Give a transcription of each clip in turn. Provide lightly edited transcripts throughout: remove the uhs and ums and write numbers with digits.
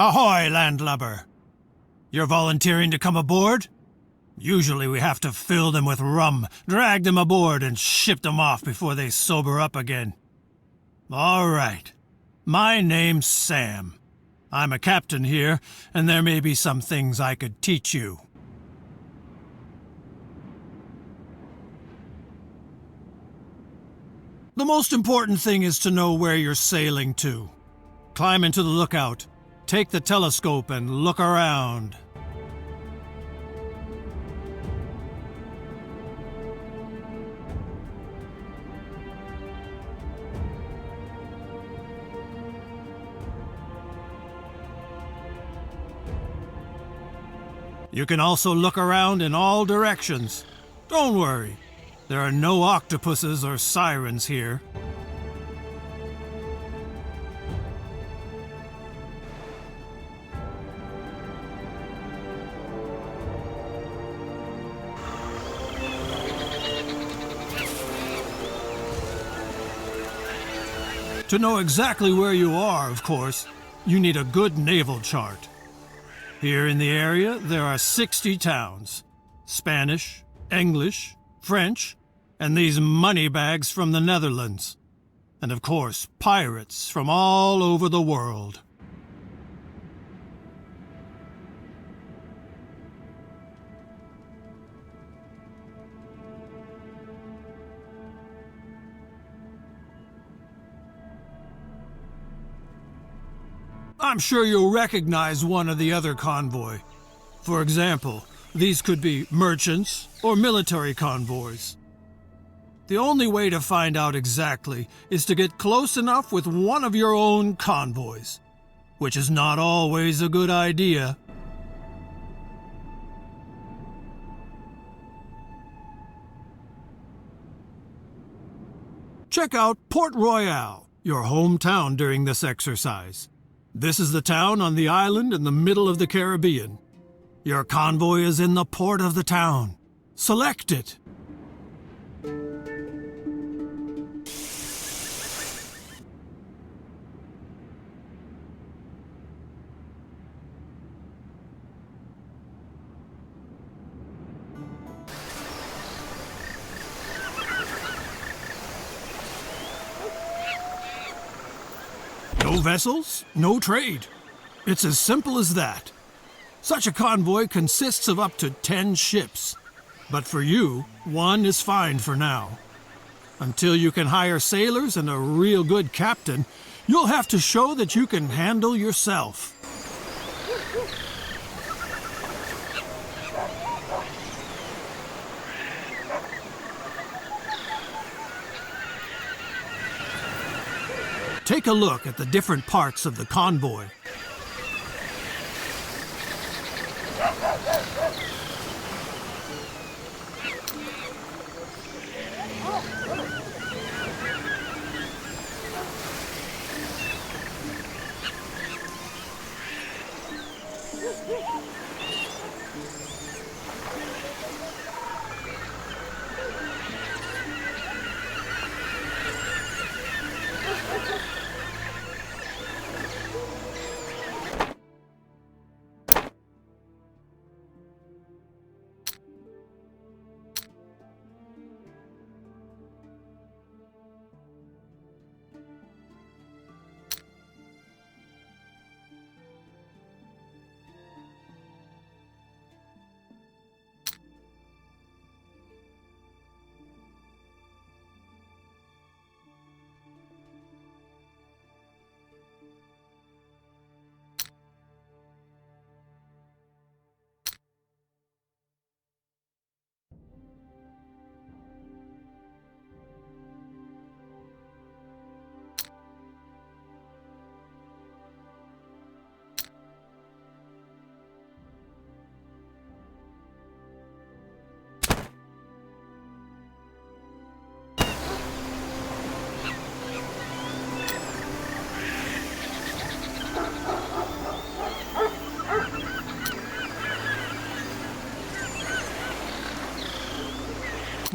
Ahoy, landlubber! You're volunteering to come aboard? Usually we have to fill them with rum, drag them aboard, and ship them off before they sober up again. All right. My name's Sam. I'm a captain here, and there may be some things I could teach you. The most important thing is to know where you're sailing to. Climb into the lookout, take the telescope, and look around. You can also look around in all directions. Don't worry, there are no octopuses or sirens here. To know exactly where you are, of course, you need a good naval chart. Here in the area, there are 60 towns. Spanish, English, French, and these moneybags from the Netherlands. And of course, pirates from all over the world. I'm sure you'll recognize one or the other convoy. For example, these could be merchants or military convoys. The only way to find out exactly is to get close enough with one of your own convoys, which is not always a good idea. Check out Port Royale, your hometown during this exercise. This is the town on the island in the middle of the Caribbean. Your convoy is in the port of the town. Select it. No vessels, no trade. It's as simple as that. Such a convoy consists of up to 10 ships. But for you, one is fine for now. Until you can hire sailors and a real good captain, you'll have to show that you can handle yourself. Take a look at the different parts of the convoy.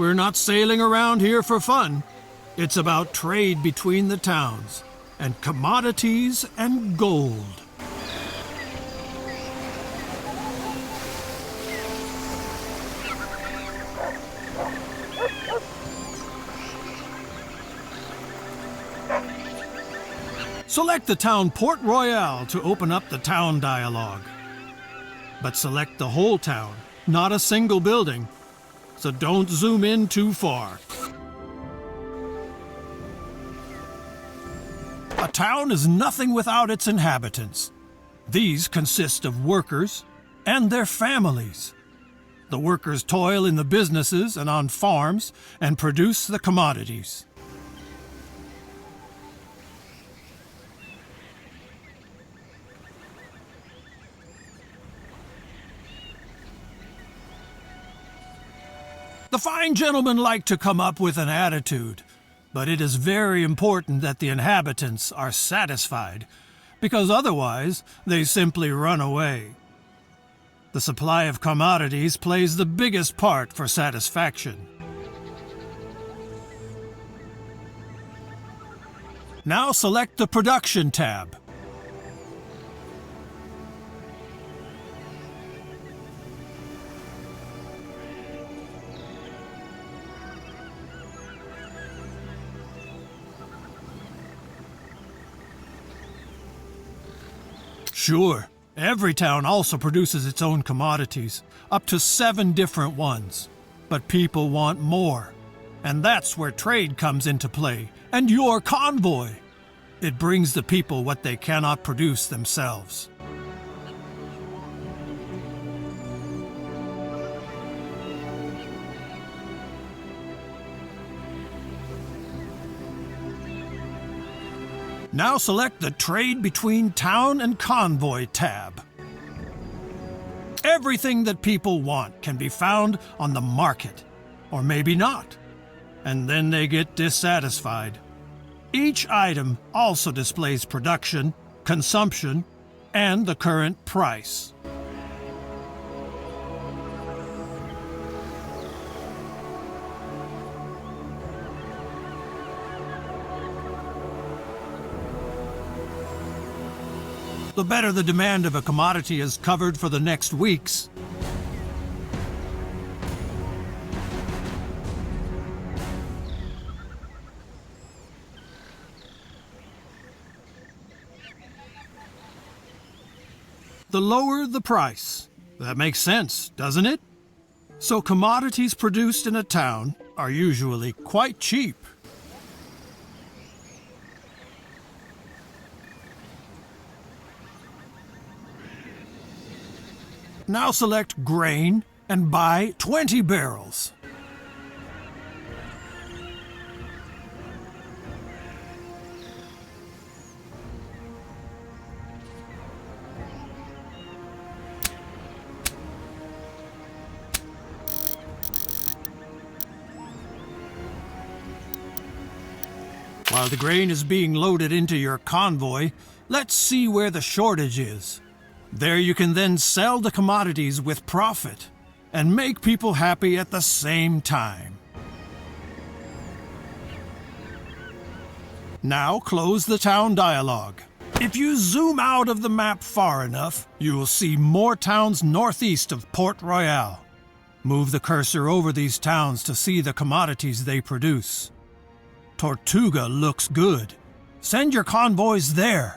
We're not sailing around here for fun. It's about trade between the towns, and commodities and gold. Select the town Port Royale to open up the town dialogue. But select the whole town, not a single building, so don't zoom in too far. A town is nothing without its inhabitants. These consist of workers and their families. The workers toil in the businesses and on farms and produce the commodities. The fine gentlemen like to come up with an attitude, but it is very important that the inhabitants are satisfied, because otherwise they simply run away. The supply of commodities plays the biggest part for satisfaction. Now select the Production tab. Sure, every town also produces its own commodities, up to 7 different ones. But people want more. And that's where trade comes into play, and your convoy. It brings the people what they cannot produce themselves. Now select the Trade Between Town and Convoy tab. Everything that people want can be found on the market, or maybe not, and then they get dissatisfied. Each item also displays production, consumption, and the current price. The better the demand of a commodity is covered for the next weeks. The lower the price. That makes sense, doesn't it? So commodities produced in a town are usually quite cheap. Now select Grain and buy 20 barrels. While the grain is being loaded into your convoy, let's see where the shortage is. There you can then sell the commodities with profit and make people happy at the same time. Now close the town dialogue. If you zoom out of the map far enough, you will see more towns northeast of Port Royale. Move the cursor over these towns to see the commodities they produce. Tortuga looks good. Send your convoys there.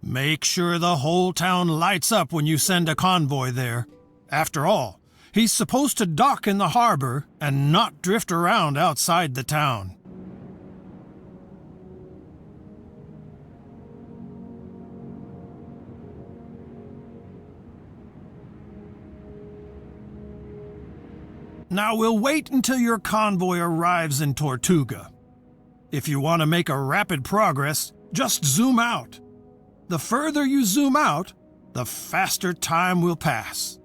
Make sure the whole town lights up when you send a convoy there. After all, he's supposed to dock in the harbor and not drift around outside the town. Now we'll wait until your convoy arrives in Tortuga. If you want to make a rapid progress, just zoom out. The further you zoom out, the faster time will pass.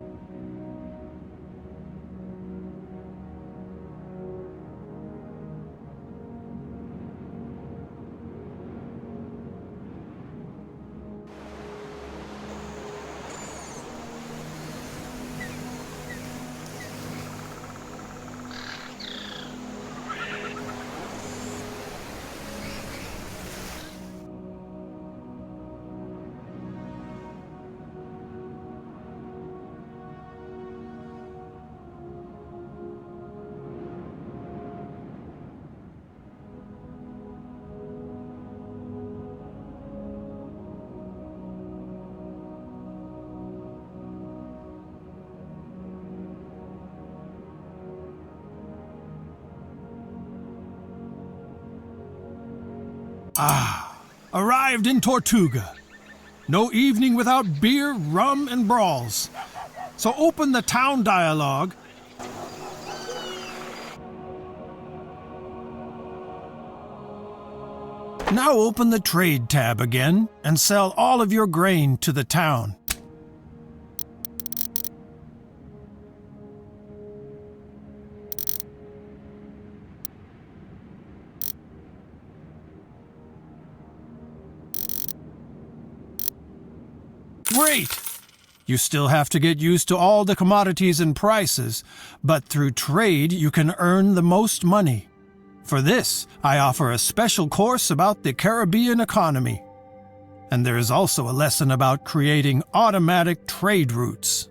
Arrived in Tortuga. No evening without beer, rum, and brawls. So open the town dialogue. Now open the trade tab again and sell all of your grain to the town. Great! You still have to get used to all the commodities and prices, but through trade you can earn the most money. For this, I offer a special course about the Caribbean economy. And there is also a lesson about creating automatic trade routes.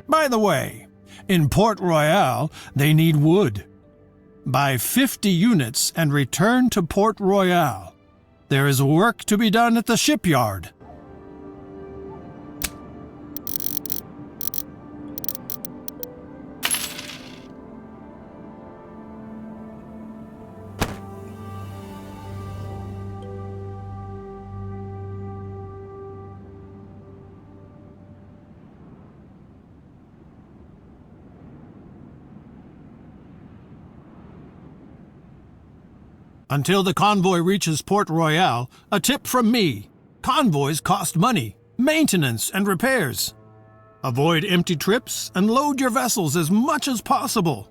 By the way, in Port Royale, they need wood. Buy 50 units and return to Port Royale. There is work to be done at the shipyard. Until the convoy reaches Port Royale, a tip from me. Convoys cost money, maintenance, and repairs. Avoid empty trips and load your vessels as much as possible.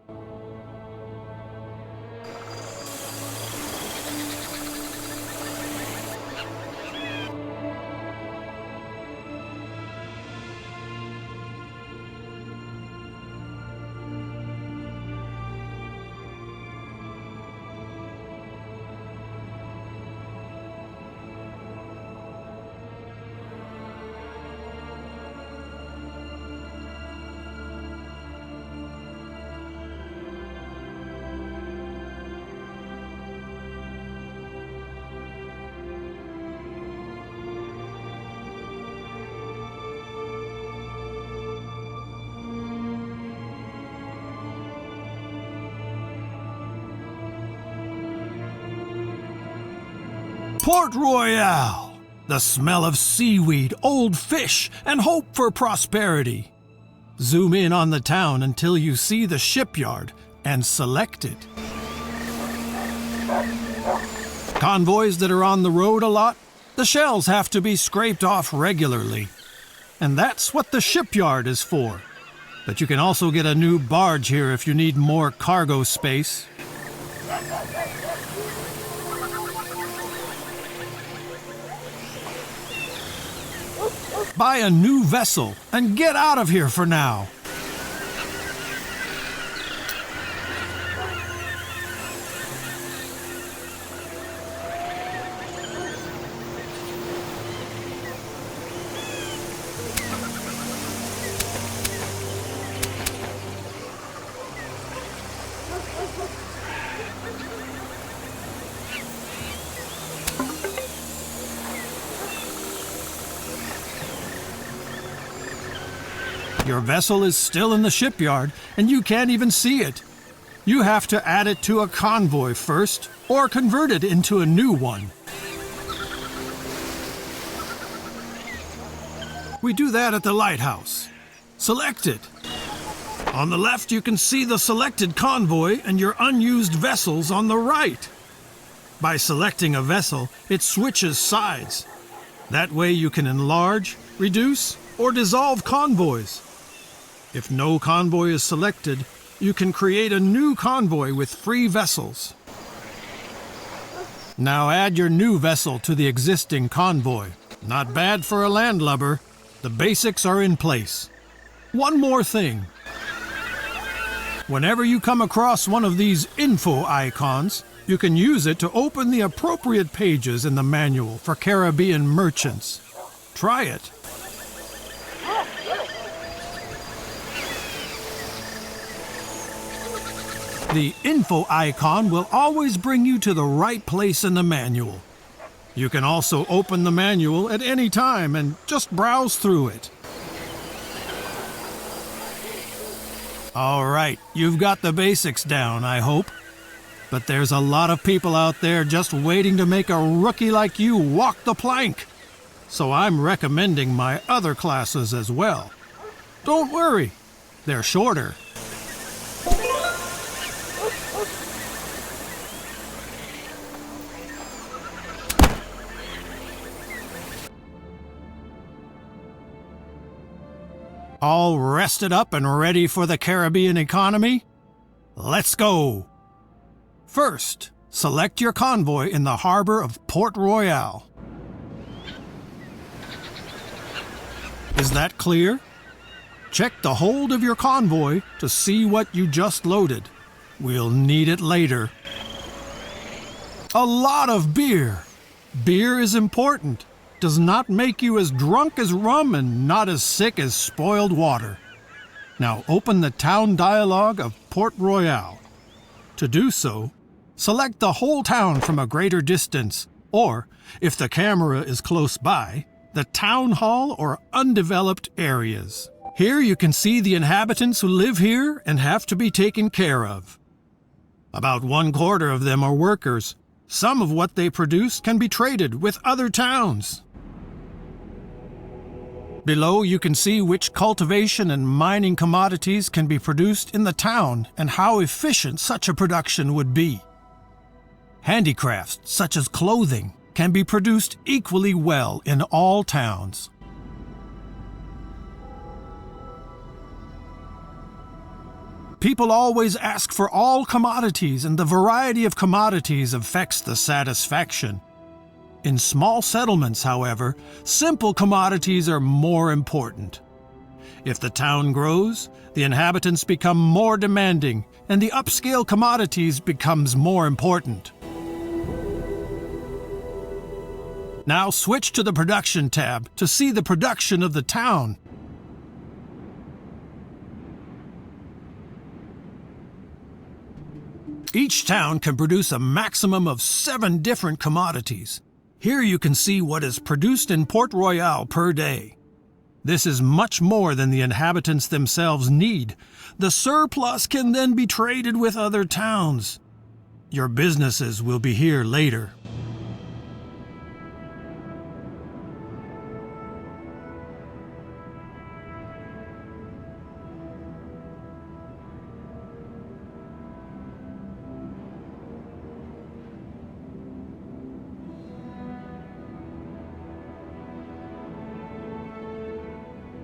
Port Royale! The smell of seaweed, old fish, and hope for prosperity. Zoom in on the town until you see the shipyard and select it. Convoys that are on the road a lot, the shells have to be scraped off regularly. And that's what the shipyard is for. But you can also get a new barge here if you need more cargo space. Buy a new vessel and get out of here for now. Your vessel is still in the shipyard, and you can't even see it. You have to add it to a convoy first, or convert it into a new one. We do that at the lighthouse. Select it. On the left, you can see the selected convoy and your unused vessels on the right. By selecting a vessel, it switches sides. That way you can enlarge, reduce, or dissolve convoys. If no convoy is selected, you can create a new convoy with free vessels. Now add your new vessel to the existing convoy. Not bad for a landlubber. The basics are in place. One more thing. Whenever you come across one of these info icons, you can use it to open the appropriate pages in the manual for Caribbean merchants. Try it. The info icon will always bring you to the right place in the manual. You can also open the manual at any time and just browse through it. All right, you've got the basics down, I hope. But there's a lot of people out there just waiting to make a rookie like you walk the plank. So I'm recommending my other classes as well. Don't worry, they're shorter. All rested up and ready for the Caribbean economy? Let's go! First, select your convoy in the harbor of Port Royale. Is that clear? Check the hold of your convoy to see what you just loaded. We'll need it later. A lot of beer. Beer is important. Does not make you as drunk as rum and not as sick as spoiled water. Now open the town dialogue of Port Royale. To do so, select the whole town from a greater distance, or, if the camera is close by, the town hall or undeveloped areas. Here you can see the inhabitants who live here and have to be taken care of. About 1/4 of them are workers. Some of what they produce can be traded with other towns. Below you can see which cultivation and mining commodities can be produced in the town and how efficient such a production would be. Handicrafts, such as clothing, can be produced equally well in all towns. People always ask for all commodities, and the variety of commodities affects the satisfaction. In small settlements, however, simple commodities are more important. If the town grows, the inhabitants become more demanding, and the upscale commodities becomes more important. Now switch to the Production tab to see the production of the town. Each town can produce a maximum of 7 different commodities. Here you can see what is produced in Port Royale per day. This is much more than the inhabitants themselves need. The surplus can then be traded with other towns. Your businesses will be here later.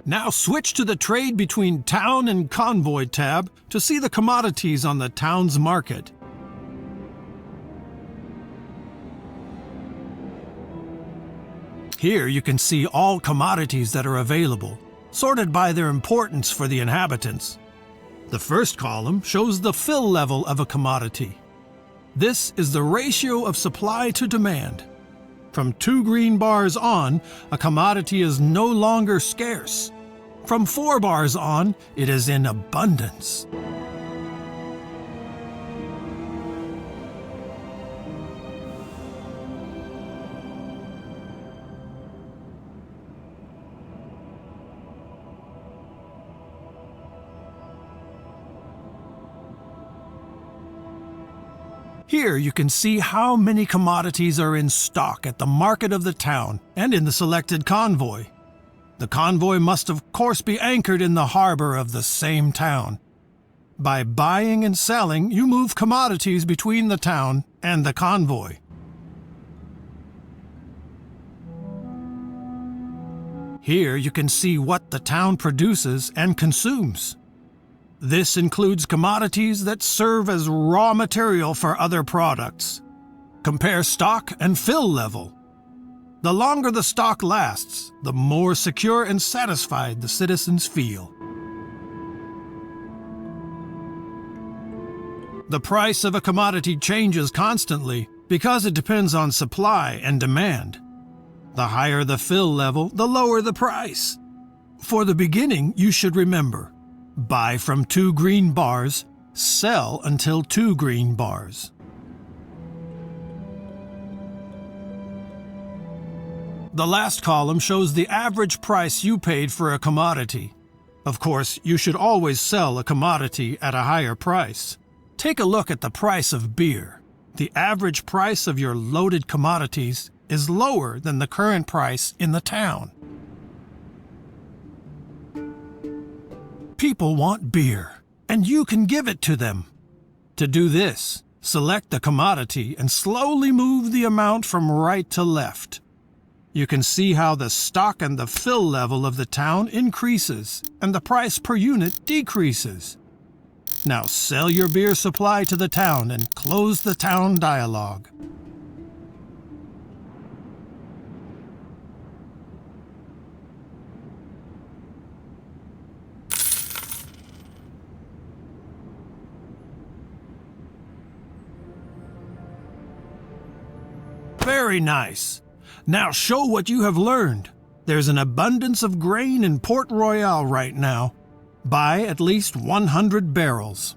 Now switch to the Trade Between Town and Convoy tab to see the commodities on the town's market. Here you can see all commodities that are available, sorted by their importance for the inhabitants. The first column shows the fill level of a commodity. This is the ratio of supply to demand. From 2 green bars on, a commodity is no longer scarce. From 4 bars on, it is in abundance. Here you can see how many commodities are in stock at the market of the town and in the selected convoy. The convoy must of course be anchored in the harbor of the same town. By buying and selling, you move commodities between the town and the convoy. Here you can see what the town produces and consumes. This includes commodities that serve as raw material for other products. Compare stock and fill level. The longer the stock lasts, the more secure and satisfied the citizens feel. The price of a commodity changes constantly because it depends on supply and demand. The higher the fill level, the lower the price. For the beginning, you should remember, buy from 2 green bars, sell until 2 green bars. The last column shows the average price you paid for a commodity. Of course, you should always sell a commodity at a higher price. Take a look at the price of beer. The average price of your loaded commodities is lower than the current price in the town. People want beer, and you can give it to them. To do this, select the commodity and slowly move the amount from right to left. You can see how the stock and the fill level of the town increases and the price per unit decreases. Now sell your beer supply to the town and close the town dialogue. Very nice. Now show what you have learned. There's an abundance of grain in Port Royale right now. Buy at least 100 barrels.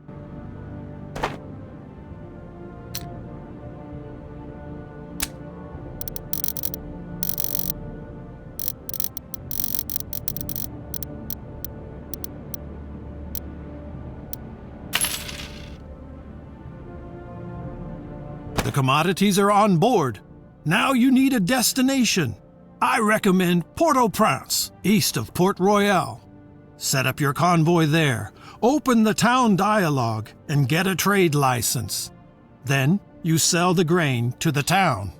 The commodities are on board. Now you need a destination. I recommend Port-au-Prince, east of Port Royale. Set up your convoy there, open the town dialogue, and get a trade license. Then you sell the grain to the town.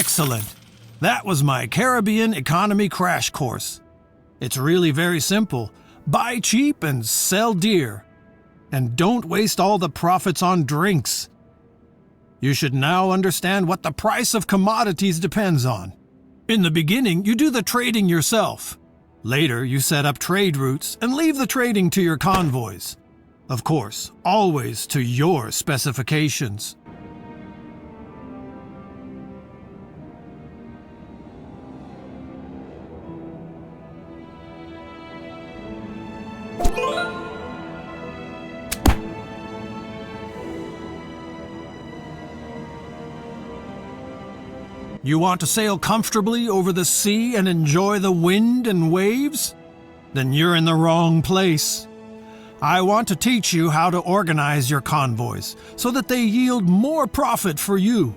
Excellent. That was my Caribbean economy crash course. It's really very simple. Buy cheap and sell dear. And don't waste all the profits on drinks. You should now understand what the price of commodities depends on. In the beginning, you do the trading yourself. Later, you set up trade routes and leave the trading to your convoys. Of course, always to your specifications. You want to sail comfortably over the sea and enjoy the wind and waves? Then you're in the wrong place. I want to teach you how to organize your convoys so that they yield more profit for you.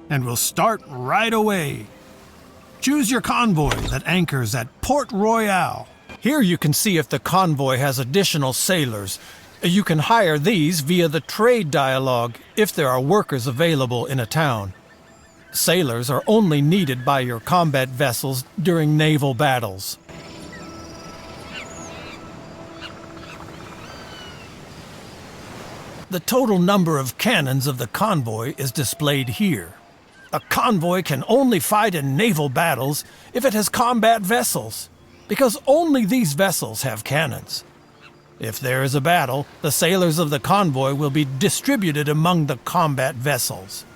And we'll start right away. Choose your convoy that anchors at Port Royale. Here you can see if the convoy has additional sailors. You can hire these via the trade dialogue if there are workers available in a town. Sailors are only needed by your combat vessels during naval battles. The total number of cannons of the convoy is displayed here. A convoy can only fight in naval battles if it has combat vessels, because only these vessels have cannons. If there is a battle, the sailors of the convoy will be distributed among the combat vessels.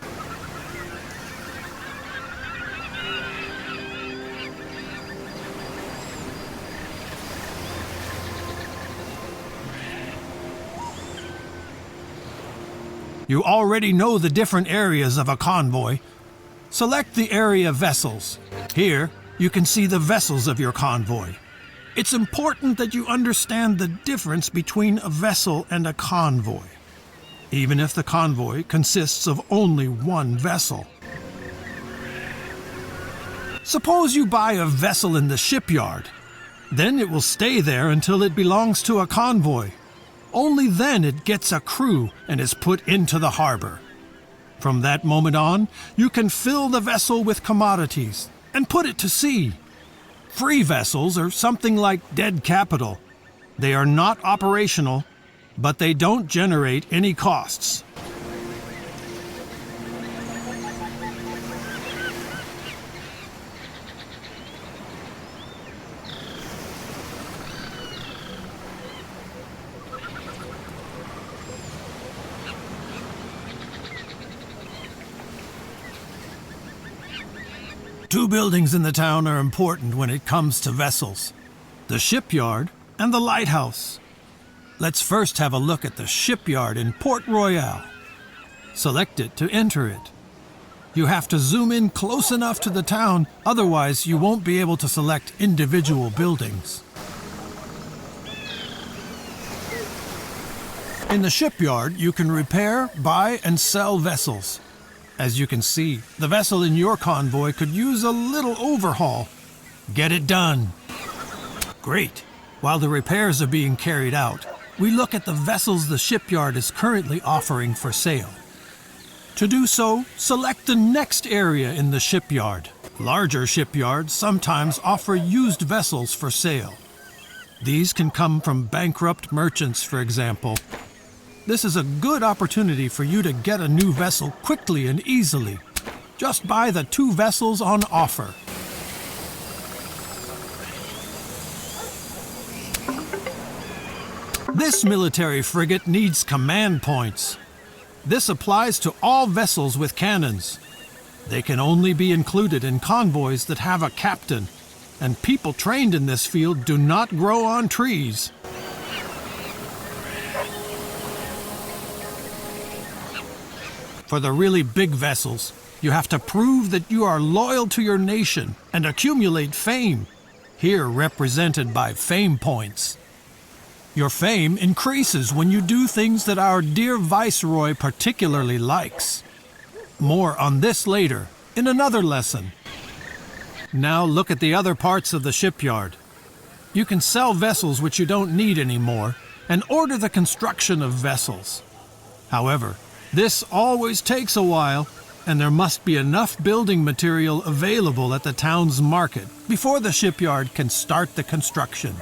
You already know the different areas of a convoy. Select the area vessels. Here, you can see the vessels of your convoy. It's important that you understand the difference between a vessel and a convoy, even if the convoy consists of only one vessel. Suppose you buy a vessel in the shipyard. Then it will stay there until it belongs to a convoy. Only then it gets a crew and is put into the harbor. From that moment on, you can fill the vessel with commodities and put it to sea. Free vessels are something like dead capital. They are not operational, but they don't generate any costs. Two buildings in the town are important when it comes to vessels: the shipyard and the lighthouse. Let's first have a look at the shipyard in Port Royale. Select it to enter it. You have to zoom in close enough to the town, otherwise you won't be able to select individual buildings. In the shipyard, you can repair, buy, and sell vessels. As you can see, the vessel in your convoy could use a little overhaul. Get it done. Great. While the repairs are being carried out, we look at the vessels the shipyard is currently offering for sale. To do so, select the next area in the shipyard. Larger shipyards sometimes offer used vessels for sale. These can come from bankrupt merchants, for example. This is a good opportunity for you to get a new vessel quickly and easily. Just buy the 2 vessels on offer. This military frigate needs command points. This applies to all vessels with cannons. They can only be included in convoys that have a captain, and people trained in this field do not grow on trees. For the really big vessels, you have to prove that you are loyal to your nation and accumulate fame, here represented by fame points. Your fame increases when you do things that our dear Viceroy particularly likes. More on this later, in another lesson. Now look at the other parts of the shipyard. You can sell vessels which you don't need anymore and order the construction of vessels. However, this always takes a while, and there must be enough building material available at the town's market before the shipyard can start the construction.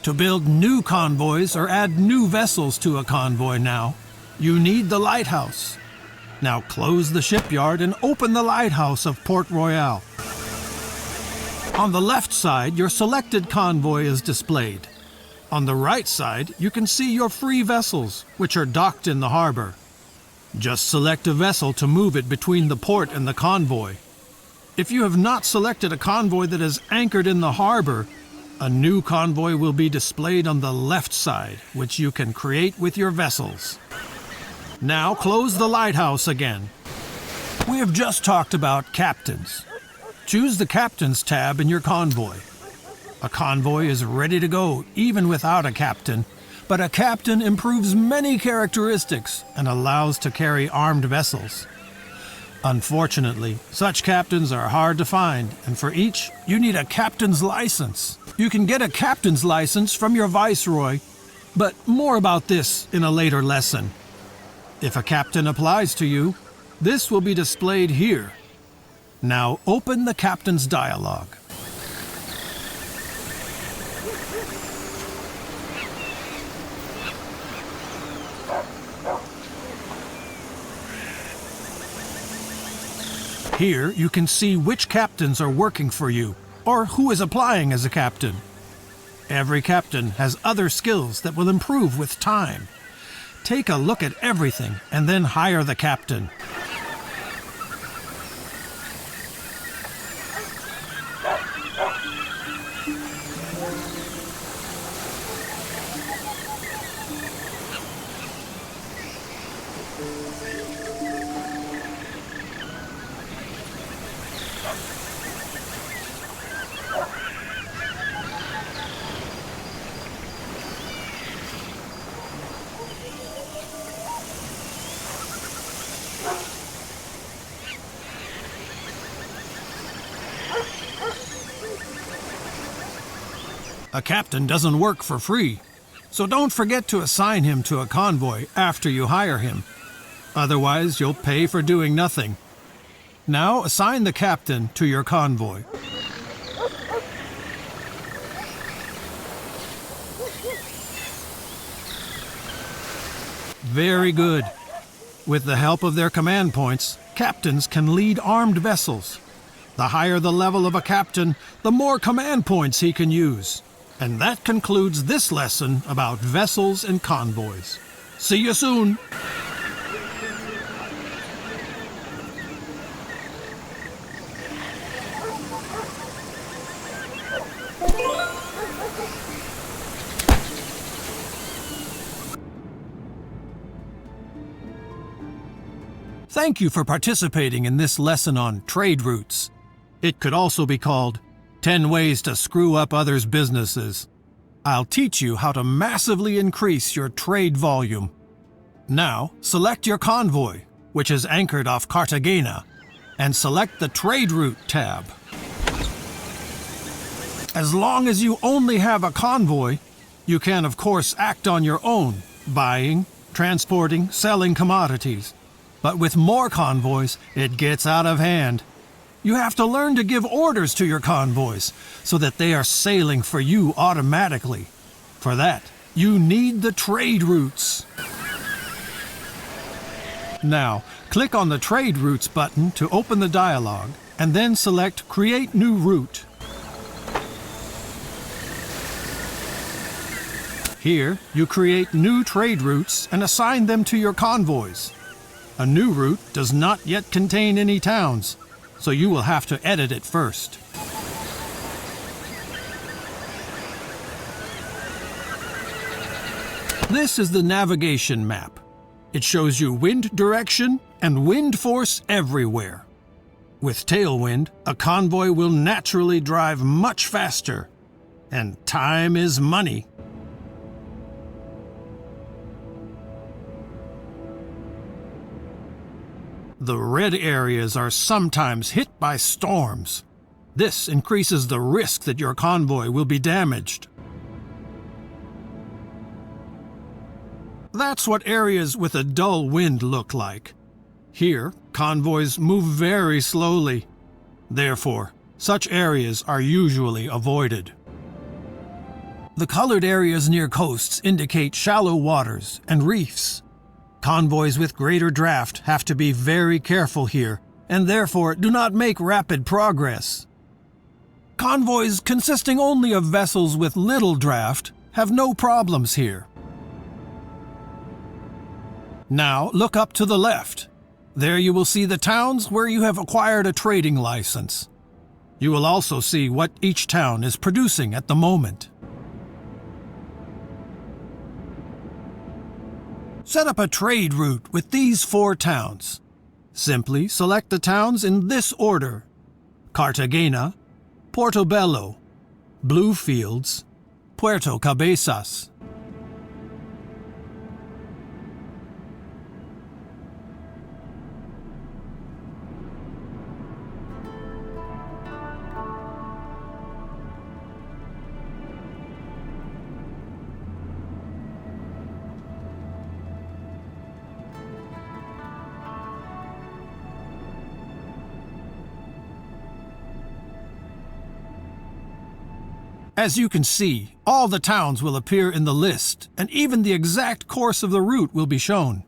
To build new convoys or add new vessels to a convoy now, you need the lighthouse. Now close the shipyard and open the lighthouse of Port Royale. On the left side, your selected convoy is displayed. On the right side, you can see your free vessels, which are docked in the harbor. Just select a vessel to move it between the port and the convoy. If you have not selected a convoy that is anchored in the harbor, a new convoy will be displayed on the left side, which you can create with your vessels. Now close the lighthouse again. We have just talked about captains. Choose the Captains tab in your convoy. A convoy is ready to go even without a captain, but a captain improves many characteristics and allows to carry armed vessels. Unfortunately, such captains are hard to find, and for each, you need a captain's license. You can get a captain's license from your viceroy, but more about this in a later lesson. If a captain applies to you, this will be displayed here. Now open the captain's dialogue. Here you can see which captains are working for you, or who is applying as a captain. Every captain has other skills that will improve with time. Take a look at everything and then hire the captain. A captain doesn't work for free, so don't forget to assign him to a convoy after you hire him. Otherwise, you'll pay for doing nothing. Now assign the captain to your convoy. Very good. With the help of their command points, captains can lead armed vessels. The higher the level of a captain, the more command points he can use. And that concludes this lesson about vessels and convoys. See you soon! Thank you for participating in this lesson on trade routes. It could also be called 10 Ways to Screw Up Others' Businesses. I'll teach you how to massively increase your trade volume. Now, select your convoy, which is anchored off Cartagena, and select the Trade Route tab. As long as you only have a convoy, you can of course act on your own, buying, transporting, selling commodities. But with more convoys, it gets out of hand. You have to learn to give orders to your convoys so that they are sailing for you automatically. For that, you need the trade routes. Now, click on the Trade Routes button to open the dialog, and then select Create New Route. Here, you create new trade routes and assign them to your convoys. A new route does not yet contain any towns. so you will have to edit it first. This is the navigation map. It shows you wind direction and wind force everywhere. With tailwind, a convoy will naturally drive much faster, and time is money. The red areas are sometimes hit by storms. This increases the risk that your convoy will be damaged. That's what areas with a dull wind look like. Here, convoys move very slowly. Therefore, such areas are usually avoided. The colored areas near coasts indicate shallow waters and reefs. Convoys with greater draft have to be very careful here, and therefore do not make rapid progress. Convoys consisting only of vessels with little draft have no problems here. Now look up to the left. There you will see the towns where you have acquired a trading license. You will also see what each town is producing at the moment. Set up a trade route with these 4 towns. Simply select the towns in this order: Cartagena, Portobello, Bluefields, Puerto Cabezas. As you can see, all the towns will appear in the list, and even the exact course of the route will be shown.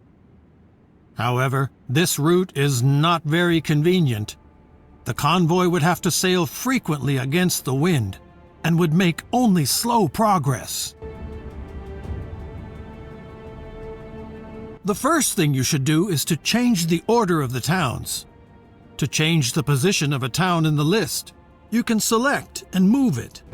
However, this route is not very convenient. The convoy would have to sail frequently against the wind, and would make only slow progress. The first thing you should do is to change the order of the towns. To change the position of a town in the list, you can select and move it.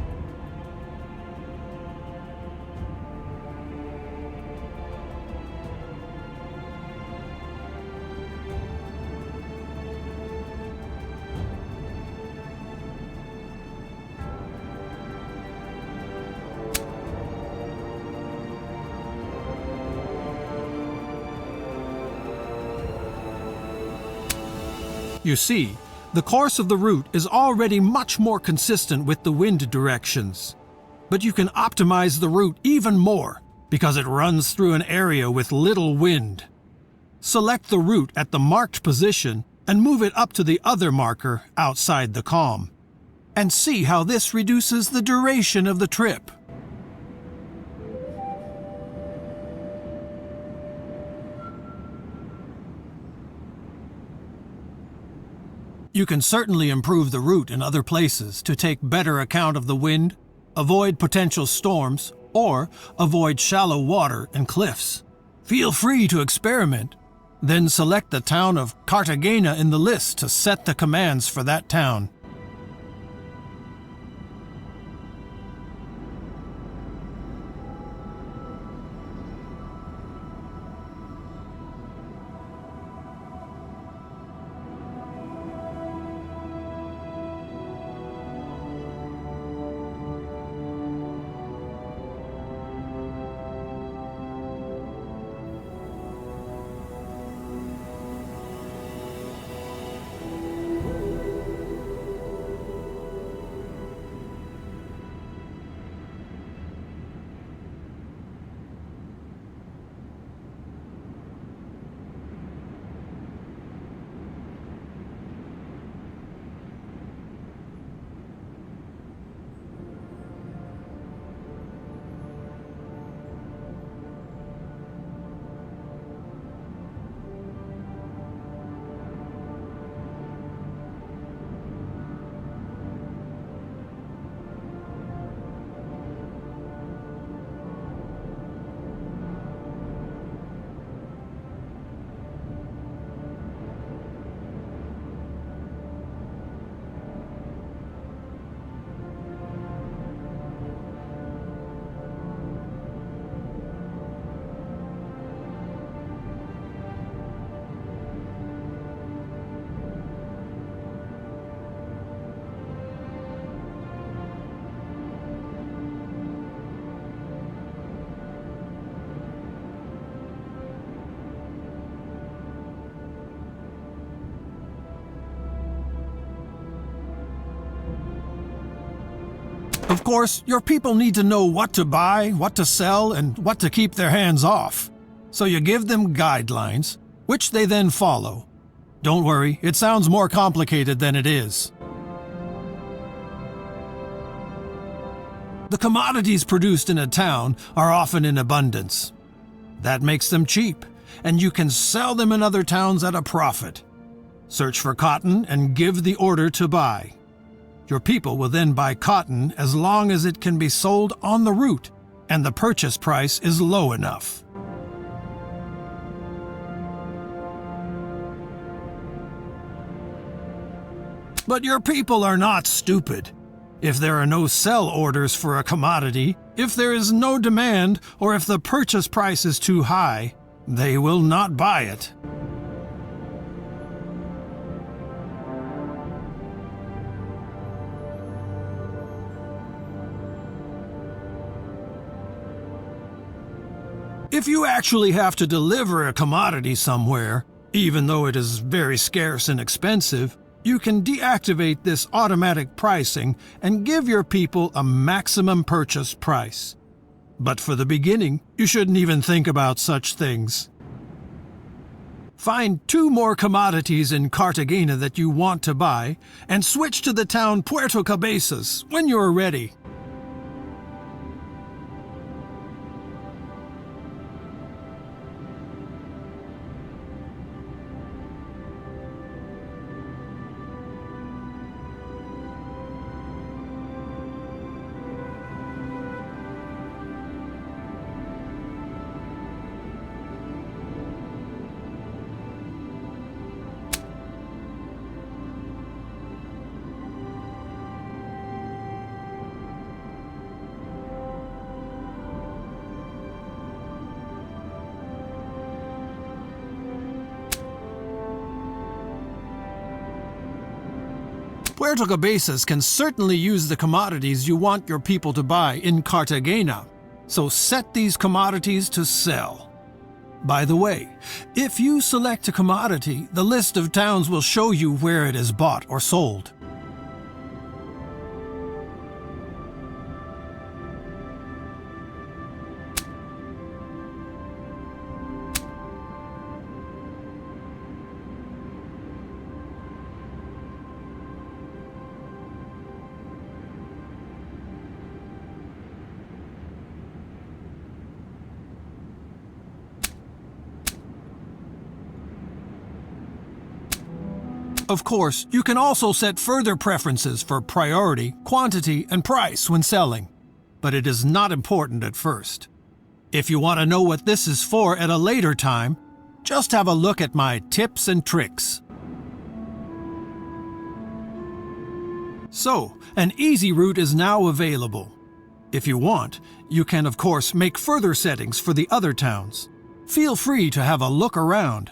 You see, the course of the route is already much more consistent with the wind directions. But you can optimize the route even more because it runs through an area with little wind. Select the route at the marked position and move it up to the other marker outside the calm. And see how this reduces the duration of the trip. You can certainly improve the route in other places to take better account of the wind, avoid potential storms, or avoid shallow water and cliffs. Feel free to experiment. Then select the town of Cartagena in the list to set the commands for that town. Of course, your people need to know what to buy, what to sell, and what to keep their hands off. So you give them guidelines, which they then follow. Don't worry, it sounds more complicated than it is. The commodities produced in a town are often in abundance. That makes them cheap, and you can sell them in other towns at a profit. Search for cotton and give the order to buy. Your people will then buy cotton as long as it can be sold on the route and the purchase price is low enough. But your people are not stupid. If there are no sell orders for a commodity, if there is no demand, or if the purchase price is too high, they will not buy it. If you actually have to deliver a commodity somewhere, even though it is very scarce and expensive, you can deactivate this automatic pricing and give your people a maximum purchase price. But for the beginning, you shouldn't even think about such things. Find 2 more commodities in Cartagena that you want to buy and switch to the town Puerto Cabezas when you're ready. Puerto Cabezas can certainly use the commodities you want your people to buy in Cartagena, so set these commodities to sell. By the way, if you select a commodity, the list of towns will show you where it is bought or sold. Of course, you can also set further preferences for priority, quantity, and price when selling, but it is not important at first. If you want to know what this is for at a later time, just have a look at my tips and tricks. So, an easy route is now available. If you want, you can of course make further settings for the other towns. Feel free to have a look around.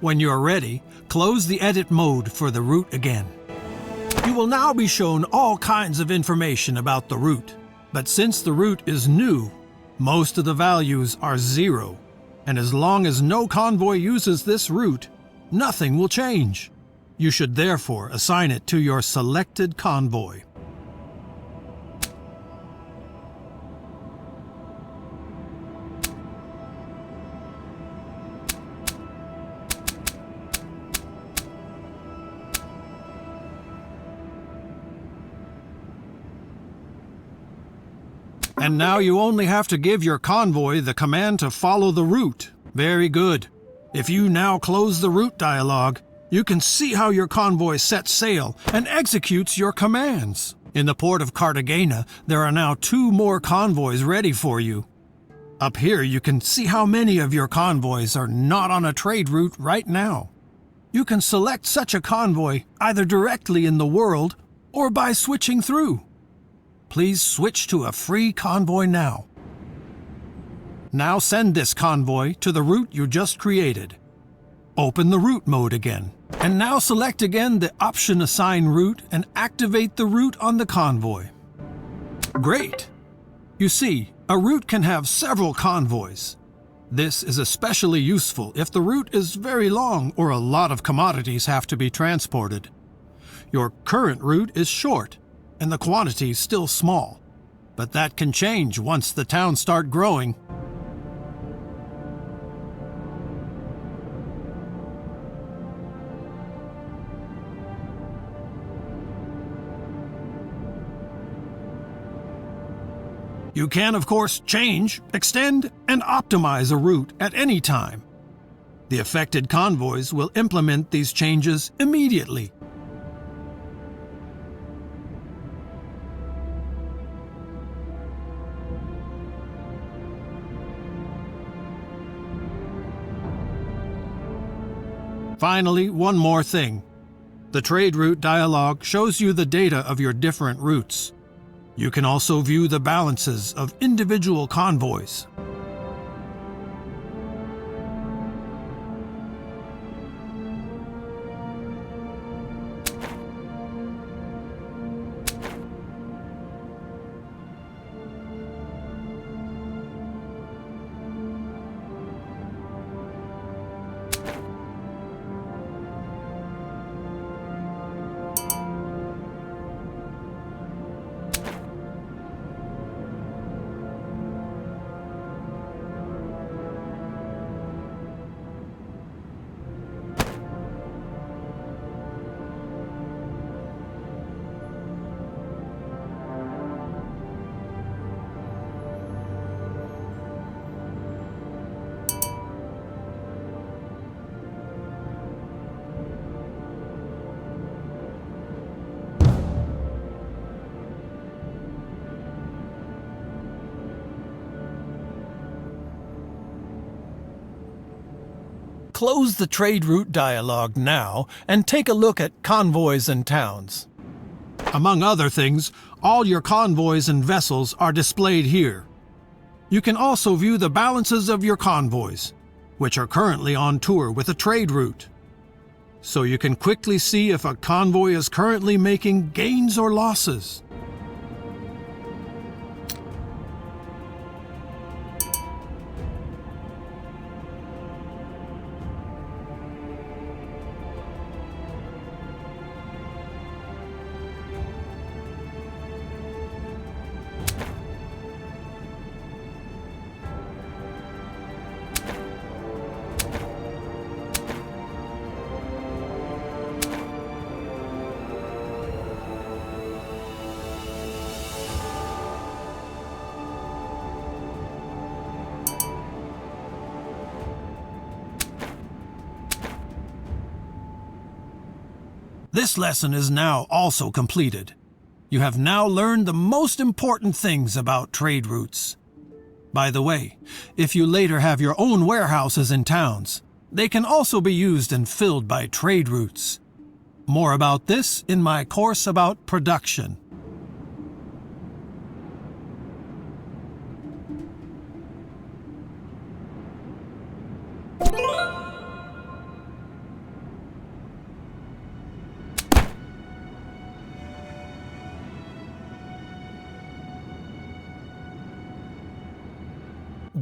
When you're ready, close the edit mode for the route again. You will now be shown all kinds of information about the route, but since the route is new, most of the values are 0, and as long as no convoy uses this route, nothing will change. You should therefore assign it to your selected convoy. And now you only have to give your convoy the command to follow the route. Very good. If you now close the route dialog, you can see how your convoy sets sail and executes your commands. In the port of Cartagena, there are now 2 more convoys ready for you. Up here, you can see how many of your convoys are not on a trade route right now. You can select such a convoy either directly in the world or by switching through. Please switch to a free convoy now. Now send this convoy to the route you just created. Open the route mode again, and now select again the option Assign Route and activate the route on the convoy. Great! You see, a route can have several convoys. This is especially useful if the route is very long or a lot of commodities have to be transported. Your current route is short, and the quantity still small, but that can change once the towns start growing. You can, of course, change, extend, and optimize a route at any time. The affected convoys will implement these changes immediately. Finally, one more thing. The trade route dialog shows you the data of your different routes. You can also view the balances of individual convoys. Close the trade route dialog now and take a look at convoys and towns. Among other things, all your convoys and vessels are displayed here. You can also view the balances of your convoys, which are currently on tour with a trade route. So you can quickly see if a convoy is currently making gains or losses. This lesson is now also completed. You have now learned the most important things about trade routes. By the way, if you later have your own warehouses in towns, they can also be used and filled by trade routes. More about this in my course about production.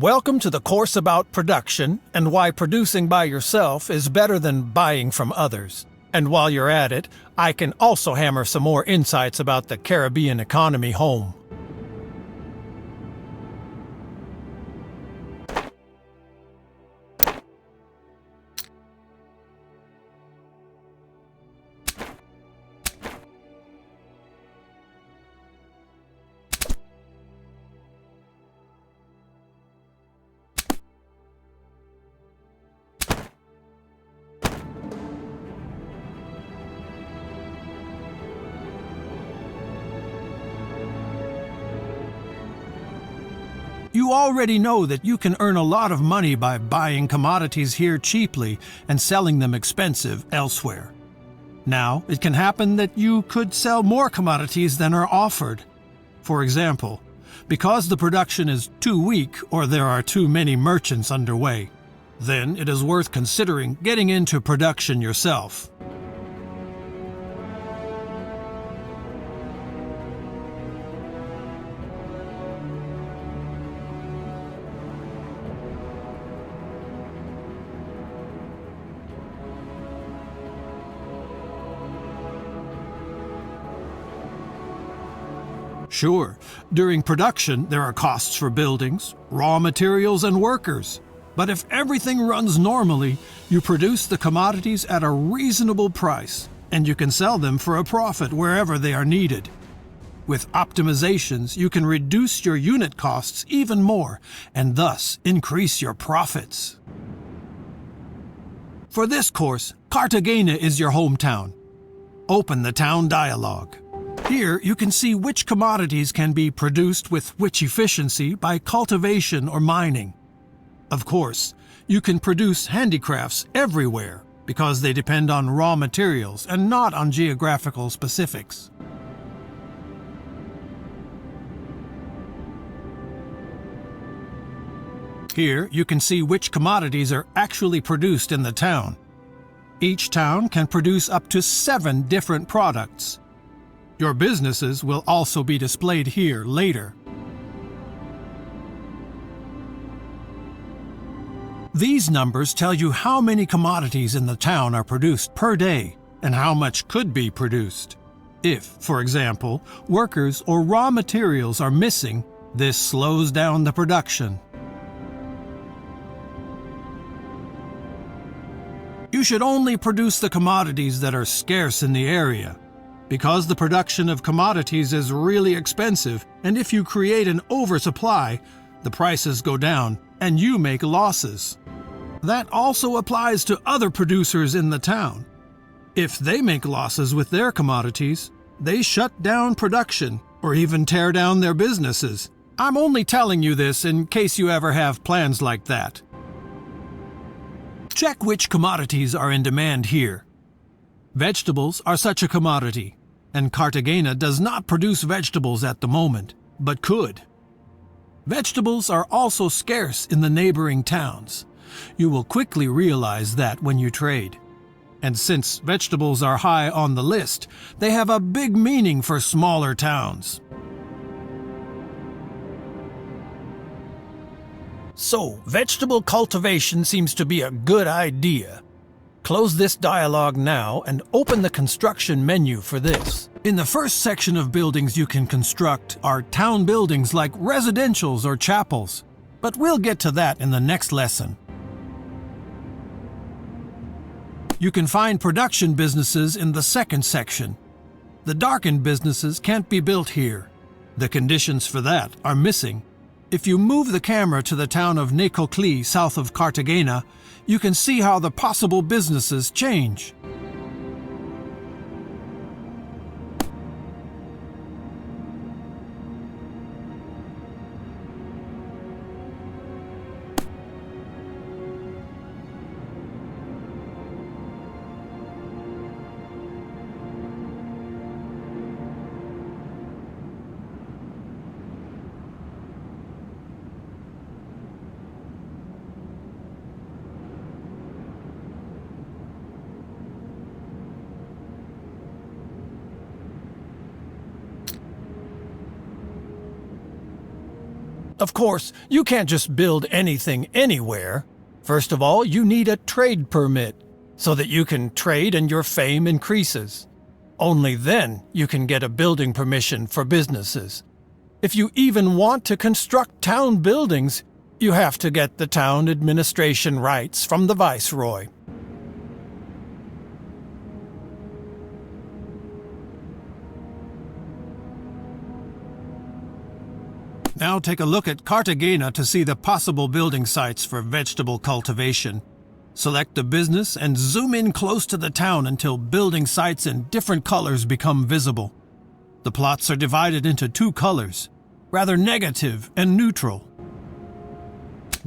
Welcome to the course about production and why producing by yourself is better than buying from others. And while you're at it, I can also hammer some more insights about the Caribbean economy home. You already know that you can earn a lot of money by buying commodities here cheaply and selling them expensive elsewhere. Now, it can happen that you could sell more commodities than are offered. For example, because the production is too weak or there are too many merchants underway, then it is worth considering getting into production yourself. Sure, during production there are costs for buildings, raw materials, and workers. But if everything runs normally, you produce the commodities at a reasonable price, and you can sell them for a profit wherever they are needed. With optimizations, you can reduce your unit costs even more, and thus increase your profits. For this course, Cartagena is your hometown. Open the town dialogue. Here, you can see which commodities can be produced with which efficiency by cultivation or mining. Of course, you can produce handicrafts everywhere because they depend on raw materials and not on geographical specifics. Here, you can see which commodities are actually produced in the town. Each town can produce up to 7 different products. Your businesses will also be displayed here later. These numbers tell you how many commodities in the town are produced per day and how much could be produced. If, for example, workers or raw materials are missing, this slows down the production. You should only produce the commodities that are scarce in the area, because the production of commodities is really expensive, and if you create an oversupply, the prices go down and you make losses. That also applies to other producers in the town. If they make losses with their commodities, they shut down production or even tear down their businesses. I'm only telling you this in case you ever have plans like that. Check which commodities are in demand here. Vegetables are such a commodity, and Cartagena does not produce vegetables at the moment, but could. Vegetables are also scarce in the neighboring towns. You will quickly realize that when you trade. And since vegetables are high on the list, they have a big meaning for smaller towns. So, vegetable cultivation seems to be a good idea. Close this dialogue now and open the construction menu for this. In the first section of buildings you can construct are town buildings like residentials or chapels, but we'll get to that in the next lesson. You can find production businesses in the second section. The darkened businesses can't be built here. The conditions for that are missing. If you move the camera to the town of Necoclí south of Cartagena, you can see how the possible businesses change. Of course, you can't just build anything anywhere. First of all, you need a trade permit, so that you can trade and your fame increases. Only then you can get a building permission for businesses. If you even want to construct town buildings, you have to get the town administration rights from the Viceroy. Now take a look at Cartagena to see the possible building sites for vegetable cultivation. Select the business and zoom in close to the town until building sites in different colors become visible. The plots are divided into two colors, rather negative and neutral.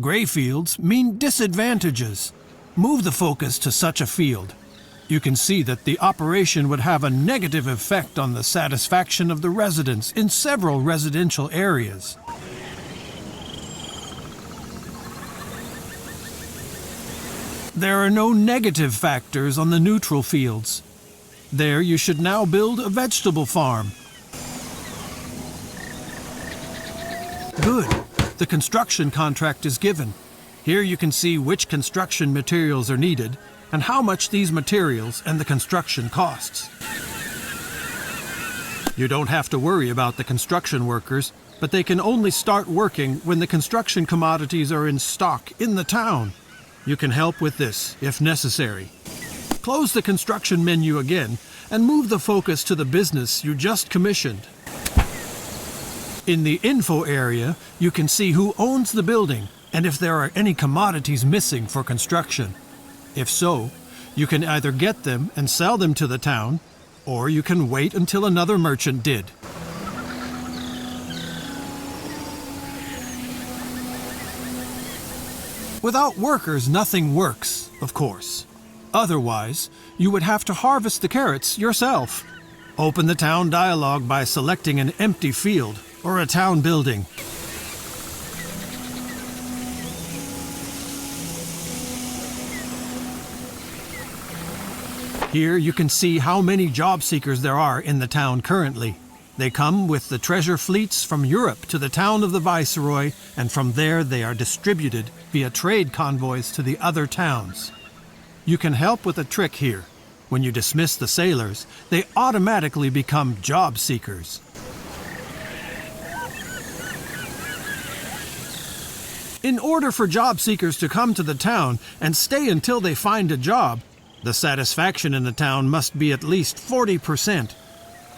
Gray fields mean disadvantages. Move the focus to such a field. You can see that the operation would have a negative effect on the satisfaction of the residents in several residential areas. There are no negative factors on the neutral fields. There you should now build a vegetable farm. Good. The construction contract is given. Here you can see which construction materials are needed and how much these materials and the construction costs. You don't have to worry about the construction workers, but they can only start working when the construction commodities are in stock in the town. You can help with this if necessary. Close the construction menu again and move the focus to the business you just commissioned. In the info area, you can see who owns the building and if there are any commodities missing for construction. If so, you can either get them and sell them to the town, or you can wait until another merchant did. Without workers, nothing works, of course. Otherwise, you would have to harvest the carrots yourself. Open the town dialogue by selecting an empty field or a town building. Here you can see how many job seekers there are in the town currently. They come with the treasure fleets from Europe to the town of the Viceroy, and from there they are distributed via trade convoys to the other towns. You can help with a trick here. When you dismiss the sailors, they automatically become job seekers. In order for job seekers to come to the town and stay until they find a job, the satisfaction in the town must be at least 40%.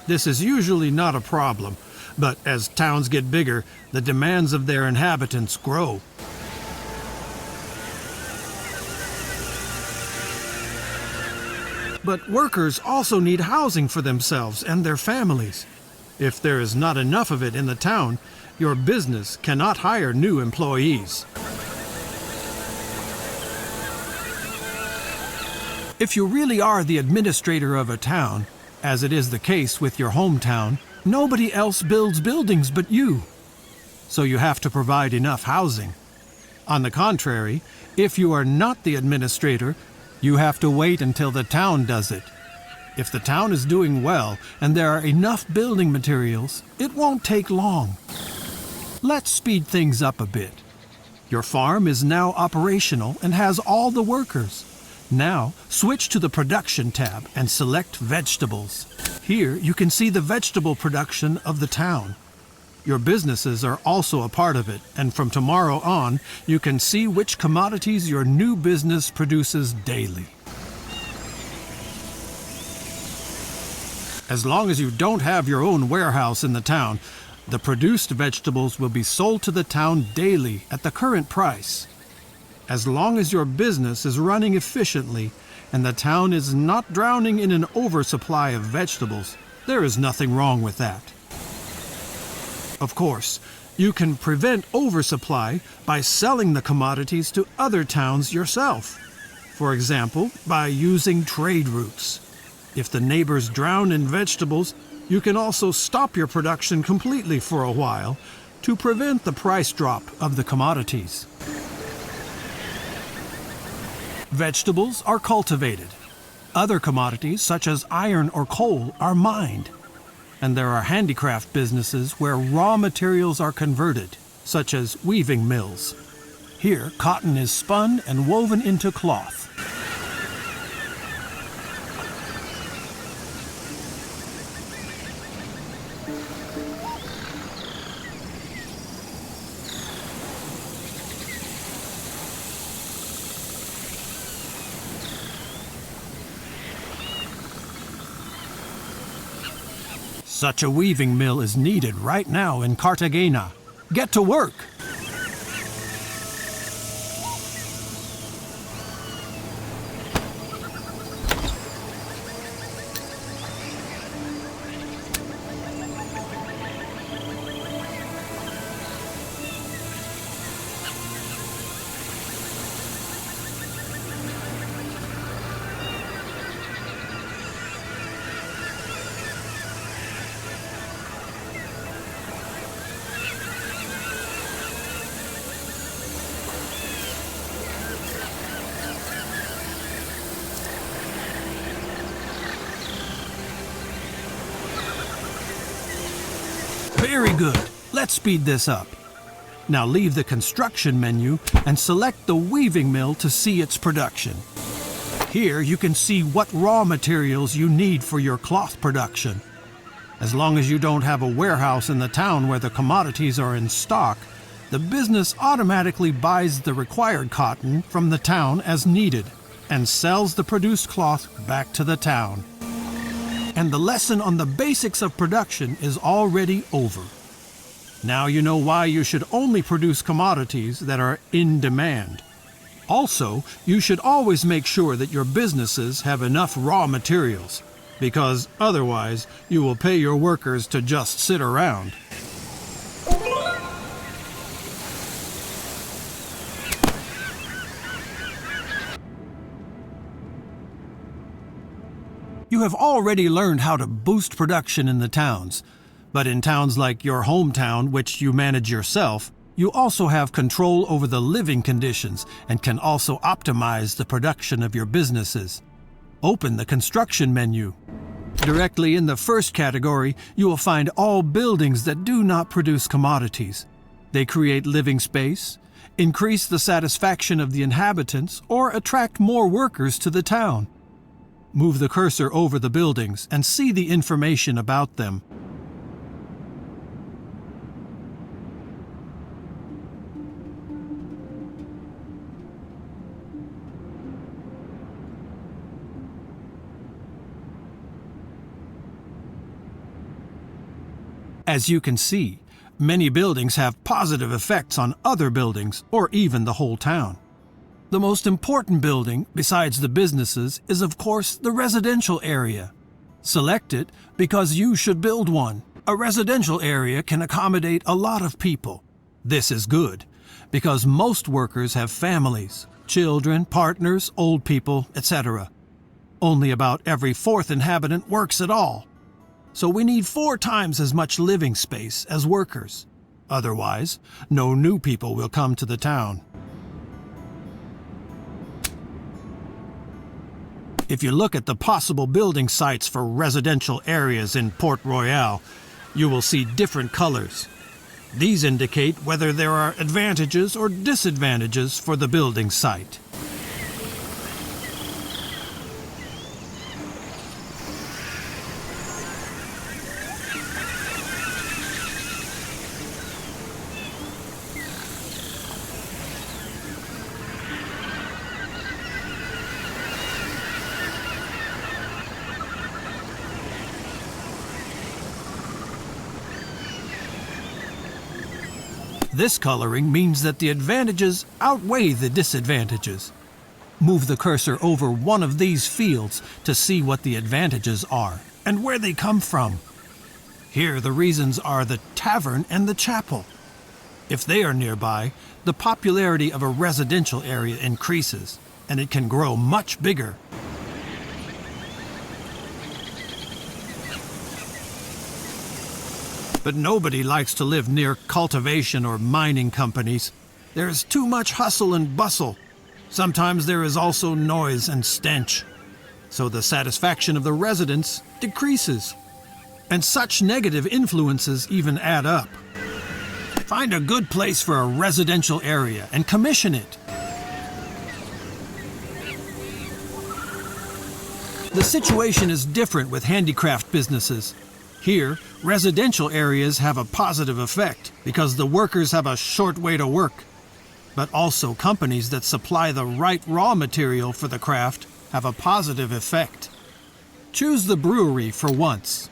This is usually not a problem, but as towns get bigger, the demands of their inhabitants grow. But workers also need housing for themselves and their families. If there is not enough of it in the town, your business cannot hire new employees. If you really are the administrator of a town, as it is the case with your hometown, nobody else builds buildings but you. So you have to provide enough housing. On the contrary, if you are not the administrator, you have to wait until the town does it. If the town is doing well and there are enough building materials, it won't take long. Let's speed things up a bit. Your farm is now operational and has all the workers. Now, switch to the Production tab and select Vegetables. Here, you can see the vegetable production of the town. Your businesses are also a part of it, and from tomorrow on, you can see which commodities your new business produces daily. As long as you don't have your own warehouse in the town, the produced vegetables will be sold to the town daily at the current price. As long as your business is running efficiently and the town is not drowning in an oversupply of vegetables, there is nothing wrong with that. Of course, you can prevent oversupply by selling the commodities to other towns yourself. For example, by using trade routes. If the neighbors drown in vegetables, you can also stop your production completely for a while to prevent the price drop of the commodities. Vegetables are cultivated. Other commodities, such as iron or coal, are mined. And there are handicraft businesses where raw materials are converted. such as weaving mills. Here, cotton is spun and woven into cloth. Such a weaving mill is needed right now in Cartagena. Get to work! Very good. Let's speed this up. Now leave the construction menu and select the weaving mill to see its production. Here you can see what raw materials you need for your cloth production. As long as you don't have a warehouse in the town where the commodities are in stock, the business automatically buys the required cotton from the town as needed and sells the produced cloth back to the town. And the lesson on the basics of production is already over. Now you know why you should only produce commodities that are in demand. Also, you should always make sure that your businesses have enough raw materials, because otherwise you will pay your workers to just sit around. You have already learned how to boost production in the towns, but in towns like your hometown, which you manage yourself, you also have control over the living conditions and can also optimize the production of your businesses. Open the construction menu. Directly in the first category, you will find all buildings that do not produce commodities. They create living space, increase the satisfaction of the inhabitants, or attract more workers to the town. Move the cursor over the buildings and see the information about them. As you can see, many buildings have positive effects on other buildings or even the whole town. The most important building, besides the businesses, is of course the residential area. Select it because you should build one. A residential area can accommodate a lot of people. This is good, because most workers have families, children, partners, old people, etc. Only about every fourth inhabitant works at all. So we need 4 times as much living space as workers. Otherwise, no new people will come to the town. If you look at the possible building sites for residential areas in Port Royale, you will see different colors. These indicate whether there are advantages or disadvantages for the building site. This coloring means that the advantages outweigh the disadvantages. Move the cursor over one of these fields to see what the advantages are and where they come from. Here the reasons are the tavern and the chapel. If they are nearby, the popularity of a residential area increases, and it can grow much bigger. But nobody likes to live near cultivation or mining companies. There is too much hustle and bustle. Sometimes there is also noise and stench. So the satisfaction of the residents decreases. And such negative influences even add up. Find a good place for a residential area and commission it. The situation is different with handicraft businesses. Here, residential areas have a positive effect because the workers have a short way to work. But also companies that supply the right raw material for the craft have a positive effect. Choose the brewery for once.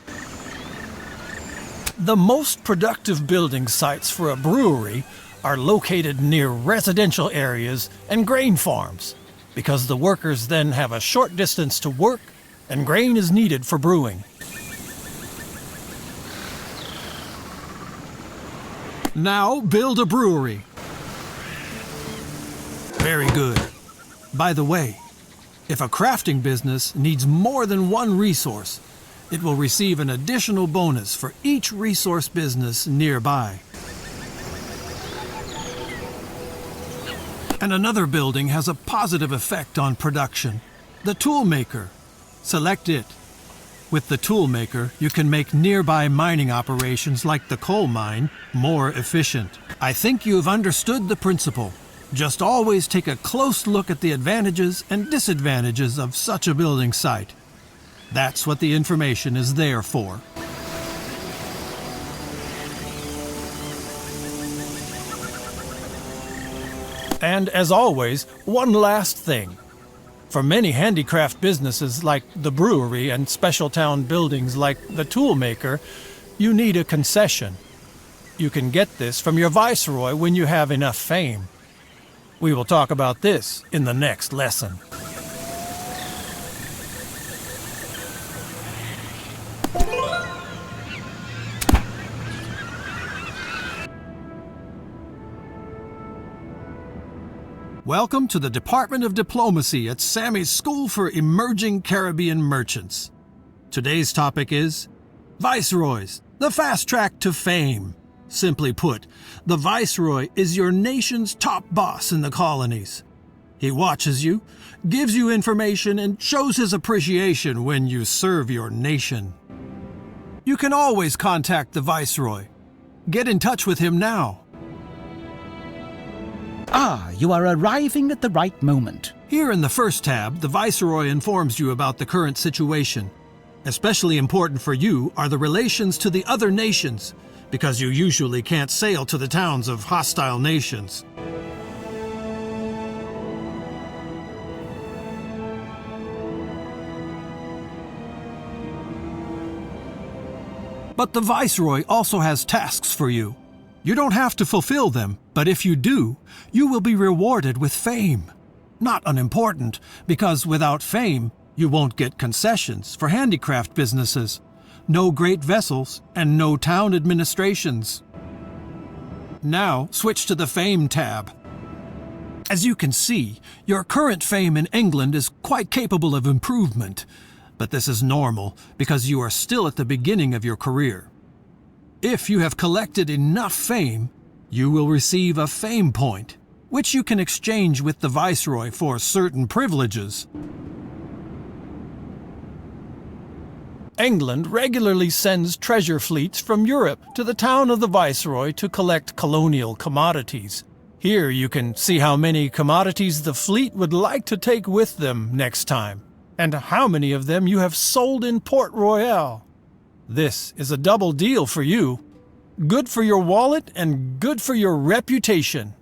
The most productive building sites for a brewery are located near residential areas and grain farms, because the workers then have a short distance to work and grain is needed for brewing. Now build a brewery. Very good. By the way, if a crafting business needs more than one resource, it will receive an additional bonus for each resource business nearby. And another building has a positive effect on production. The tool maker. Select it. With the tool maker, you can make nearby mining operations like the coal mine more efficient. I think you've understood the principle. Just always take a close look at the advantages and disadvantages of such a building site. That's what the information is there for. And as always, one last thing. For many handicraft businesses like the brewery and special town buildings like the tool maker, you need a concession. You can get this from your viceroy when you have enough fame. We will talk about this in the next lesson. Welcome to the Department of Diplomacy at Sammy's School for Emerging Caribbean Merchants. Today's topic is Viceroys, the fast track to fame. Simply put, the Viceroy is your nation's top boss in the colonies. He watches you, gives you information, and shows his appreciation when you serve your nation. You can always contact the Viceroy. Get in touch with him now. Ah, you are arriving at the right moment. Here in the first tab, the Viceroy informs you about the current situation. Especially important for you are the relations to the other nations, because you usually can't sail to the towns of hostile nations. But the Viceroy also has tasks for you. You don't have to fulfill them, but if you do, you will be rewarded with fame. Not unimportant, because without fame, you won't get concessions for handicraft businesses, no great vessels, and no town administrations. Now, switch to the Fame tab. As you can see, your current fame in England is quite capable of improvement, but this is normal because you are still at the beginning of your career. If you have collected enough fame, you will receive a fame point, which you can exchange with the Viceroy for certain privileges. England regularly sends treasure fleets from Europe to the town of the Viceroy to collect colonial commodities. Here you can see how many commodities the fleet would like to take with them next time, and how many of them you have sold in Port Royale. This is a double deal for you. Good for your wallet and good for your reputation.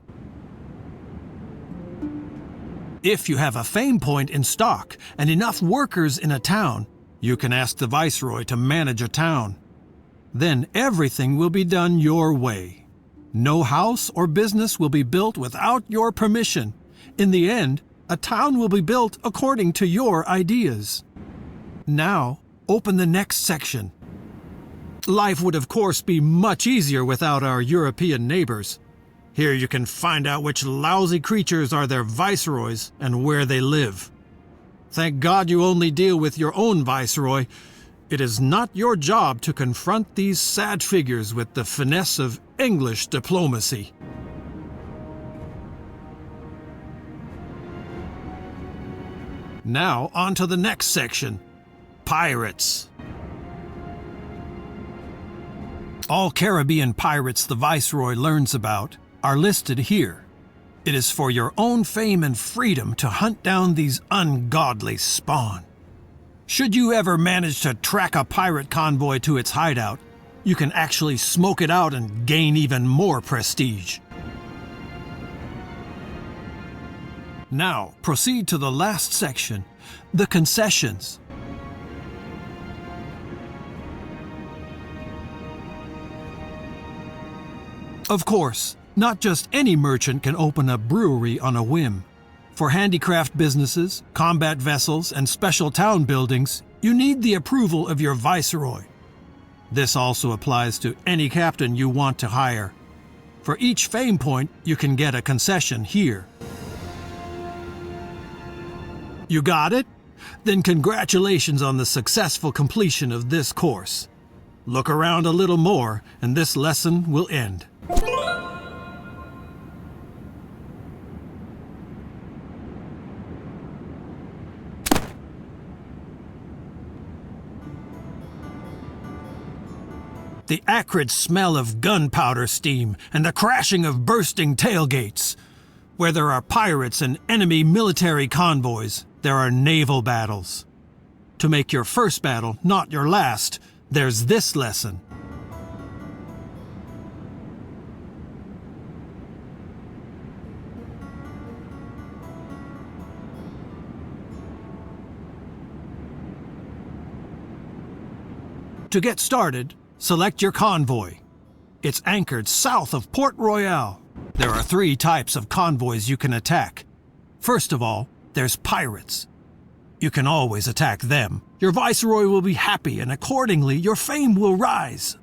If you have a fame point in stock and enough workers in a town, you can ask the Viceroy to manage a town. Then everything will be done your way. No house or business will be built without your permission. In the end, a town will be built according to your ideas. Now, open the next section. Life would of course be much easier without our European neighbors. Here you can find out which lousy creatures are their viceroys and where they live. Thank God you only deal with your own viceroy. It is not your job to confront these sad figures with the finesse of English diplomacy. Now on to the next section. Pirates. All Caribbean pirates the Viceroy learns about are listed here. It is for your own fame and freedom to hunt down these ungodly spawn. Should you ever manage to track a pirate convoy to its hideout, you can actually smoke it out and gain even more prestige. Now, proceed to the last section, the concessions. Of course, not just any merchant can open a brewery on a whim. For handicraft businesses, combat vessels, and special town buildings, you need the approval of your viceroy. This also applies to any captain you want to hire. For each fame point, you can get a concession here. You got it? Then congratulations on the successful completion of this course. Look around a little more, and this lesson will end. The acrid smell of gunpowder steam and the crashing of bursting tailgates. Where there are pirates and enemy military convoys, there are naval battles. To make your first battle not your last, there's this lesson. To get started, select your convoy. It's anchored south of Port Royale. There are 3 types of convoys you can attack. First of all, there's pirates. You can always attack them. Your viceroy will be happy, and accordingly, your fame will rise.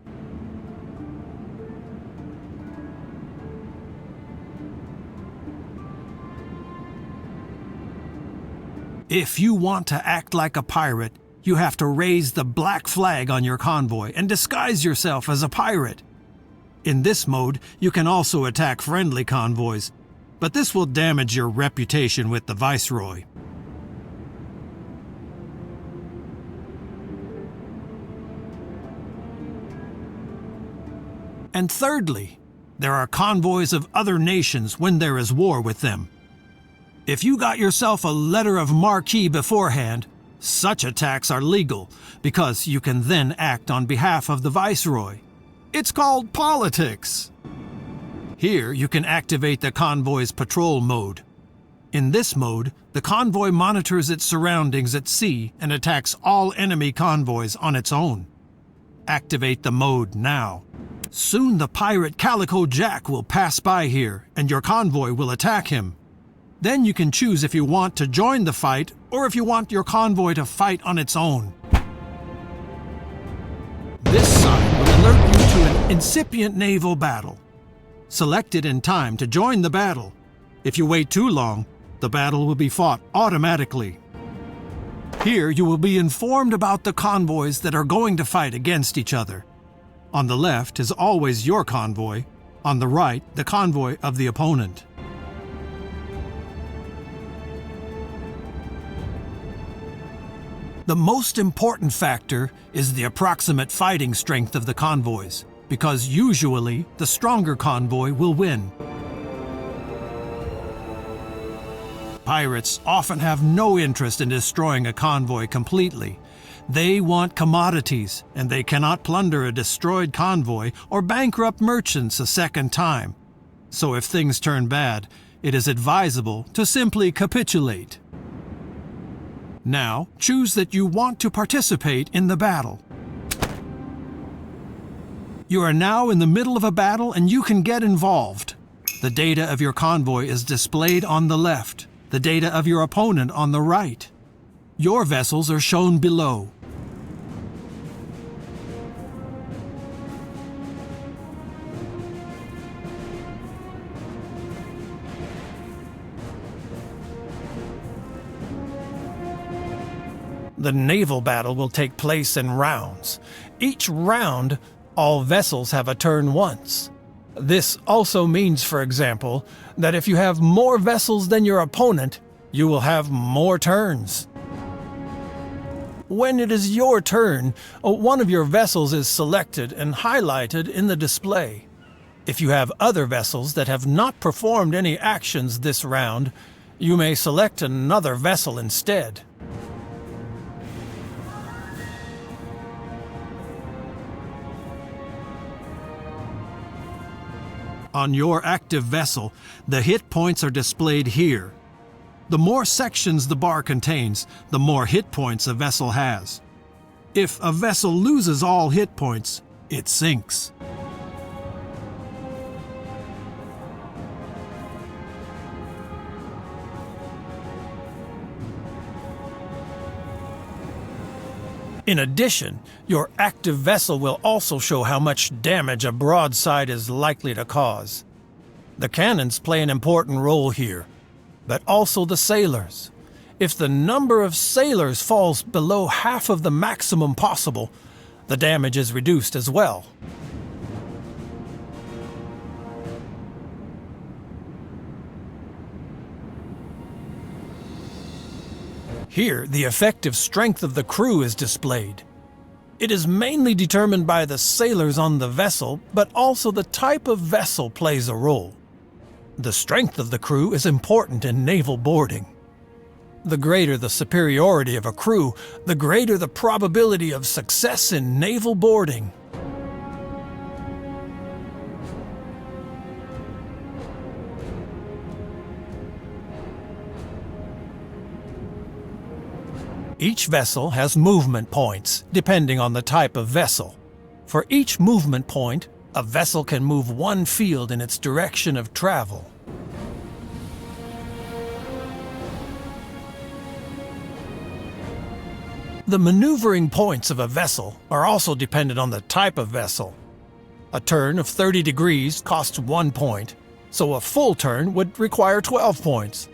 If you want to act like a pirate, you have to raise the black flag on your convoy and disguise yourself as a pirate. In this mode, you can also attack friendly convoys, but this will damage your reputation with the Viceroy. And thirdly, there are convoys of other nations when there is war with them. If you got yourself a letter of marque beforehand, such attacks are legal because you can then act on behalf of the Viceroy. It's called politics. Here you can activate the convoy's patrol mode. In this mode, the convoy monitors its surroundings at sea and attacks all enemy convoys on its own. Activate the mode now. Soon the pirate Calico Jack will pass by here and your convoy will attack him. Then you can choose if you want to join the fight or if you want your convoy to fight on its own. This sign will alert you to an incipient naval battle. Select it in time to join the battle. If you wait too long, the battle will be fought automatically. Here you will be informed about the convoys that are going to fight against each other. On the left is always your convoy, on the right the convoy of the opponent. The most important factor is the approximate fighting strength of the convoys, because usually the stronger convoy will win. Pirates often have no interest in destroying a convoy completely. They want commodities, and they cannot plunder a destroyed convoy or bankrupt merchants a second time. So if things turn bad, it is advisable to simply capitulate. Now, choose that you want to participate in the battle. You are now in the middle of a battle and you can get involved. The data of your convoy is displayed on the left, the data of your opponent on the right. Your vessels are shown below. The naval battle will take place in rounds. Each round, all vessels have a turn once. This also means, for example, that if you have more vessels than your opponent, you will have more turns. When it is your turn, one of your vessels is selected and highlighted in the display. If you have other vessels that have not performed any actions this round, you may select another vessel instead. On your active vessel, the hit points are displayed here. The more sections the bar contains, the more hit points a vessel has. If a vessel loses all hit points, it sinks. In addition, your active vessel will also show how much damage a broadside is likely to cause. The cannons play an important role here, but also the sailors. If the number of sailors falls below half of the maximum possible, the damage is reduced as well. Here, the effective strength of the crew is displayed. It is mainly determined by the sailors on the vessel, but also the type of vessel plays a role. The strength of the crew is important in naval boarding. The greater the superiority of a crew, the greater the probability of success in naval boarding. Each vessel has movement points, depending on the type of vessel. For each movement point, a vessel can move one field in its direction of travel. The maneuvering points of a vessel are also dependent on the type of vessel. A turn of 30 degrees costs 1 point, so a full turn would require 12 points.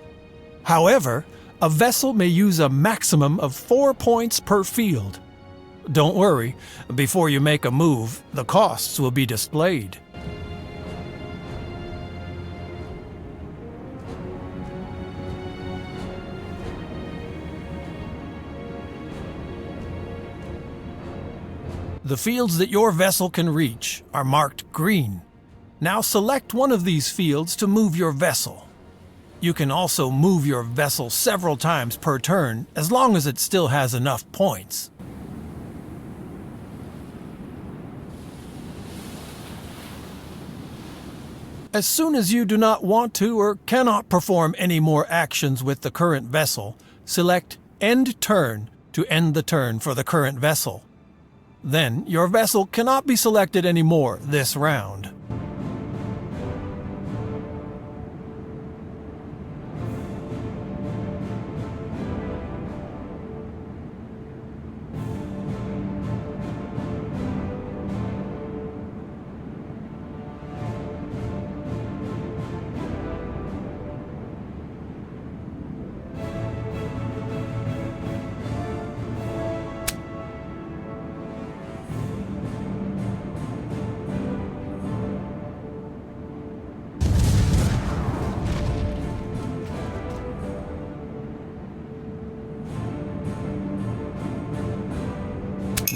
However, a vessel may use a maximum of 4 points per field. Don't worry, before you make a move, the costs will be displayed. The fields that your vessel can reach are marked green. Now select one of these fields to move your vessel. You can also move your vessel several times per turn, as long as it still has enough points. As soon as you do not want to or cannot perform any more actions with the current vessel, select End Turn to end the turn for the current vessel. Then your vessel cannot be selected anymore this round.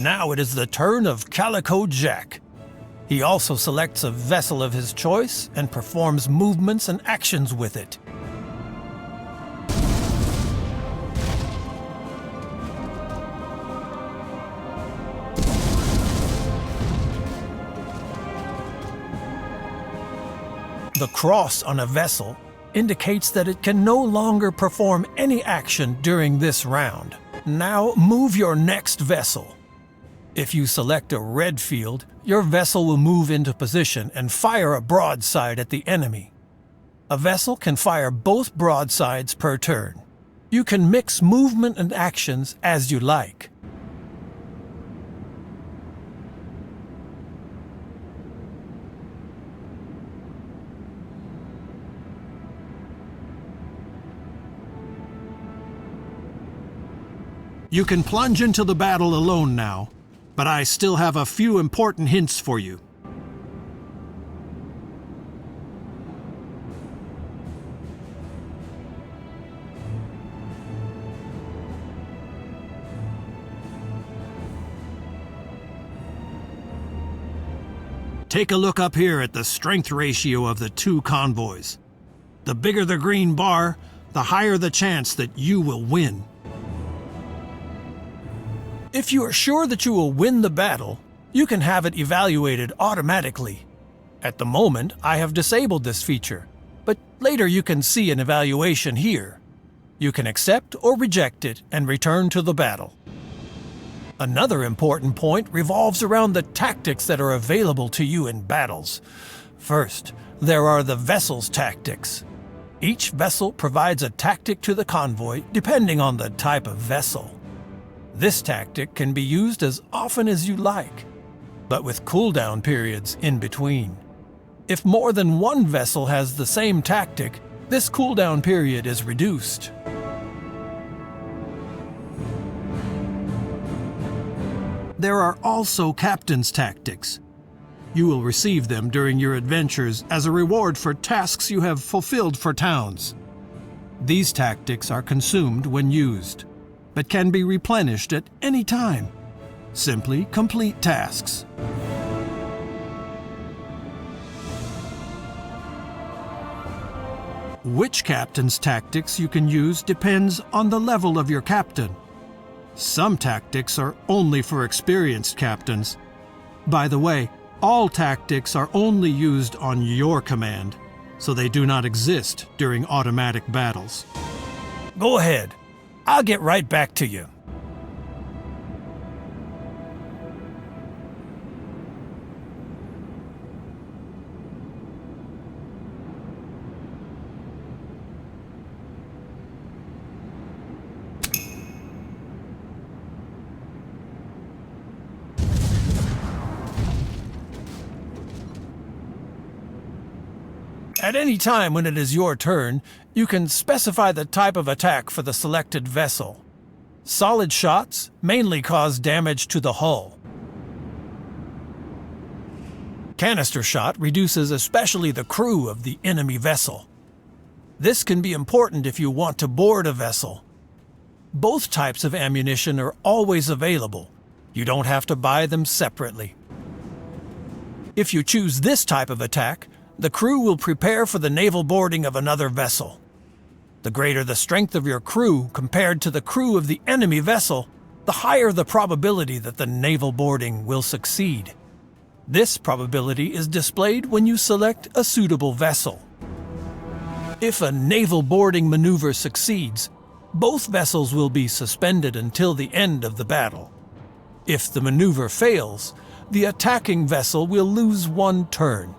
Now it is the turn of Calico Jack. He also selects a vessel of his choice and performs movements and actions with it. The cross on a vessel indicates that it can no longer perform any action during this round. Now move your next vessel. If you select a red field, your vessel will move into position and fire a broadside at the enemy. A vessel can fire both broadsides per turn. You can mix movement and actions as you like. You can plunge into the battle alone now, but I still have a few important hints for you. Take a look up here at the strength ratio of the two convoys. The bigger the green bar, the higher the chance that you will win. If you are sure that you will win the battle, you can have it evaluated automatically. At the moment, I have disabled this feature, but later you can see an evaluation here. You can accept or reject it and return to the battle. Another important point revolves around the tactics that are available to you in battles. First, there are the vessel's tactics. Each vessel provides a tactic to the convoy depending on the type of vessel. This tactic can be used as often as you like, but with cooldown periods in between. If more than one vessel has the same tactic, this cooldown period is reduced. There are also captain's tactics. You will receive them during your adventures as a reward for tasks you have fulfilled for towns. These tactics are consumed when used, but can be replenished at any time. Simply complete tasks. Which captain's tactics you can use depends on the level of your captain. Some tactics are only for experienced captains. By the way, all tactics are only used on your command, so they do not exist during automatic battles. Go ahead. I'll get right back to you. At any time when it is your turn, you can specify the type of attack for the selected vessel. Solid shots mainly cause damage to the hull. Canister shot reduces especially the crew of the enemy vessel. This can be important if you want to board a vessel. Both types of ammunition are always available. You don't have to buy them separately. If you choose this type of attack, the crew will prepare for the naval boarding of another vessel. The greater the strength of your crew compared to the crew of the enemy vessel, the higher the probability that the naval boarding will succeed. This probability is displayed when you select a suitable vessel. If a naval boarding maneuver succeeds, both vessels will be suspended until the end of the battle. If the maneuver fails, the attacking vessel will lose one turn.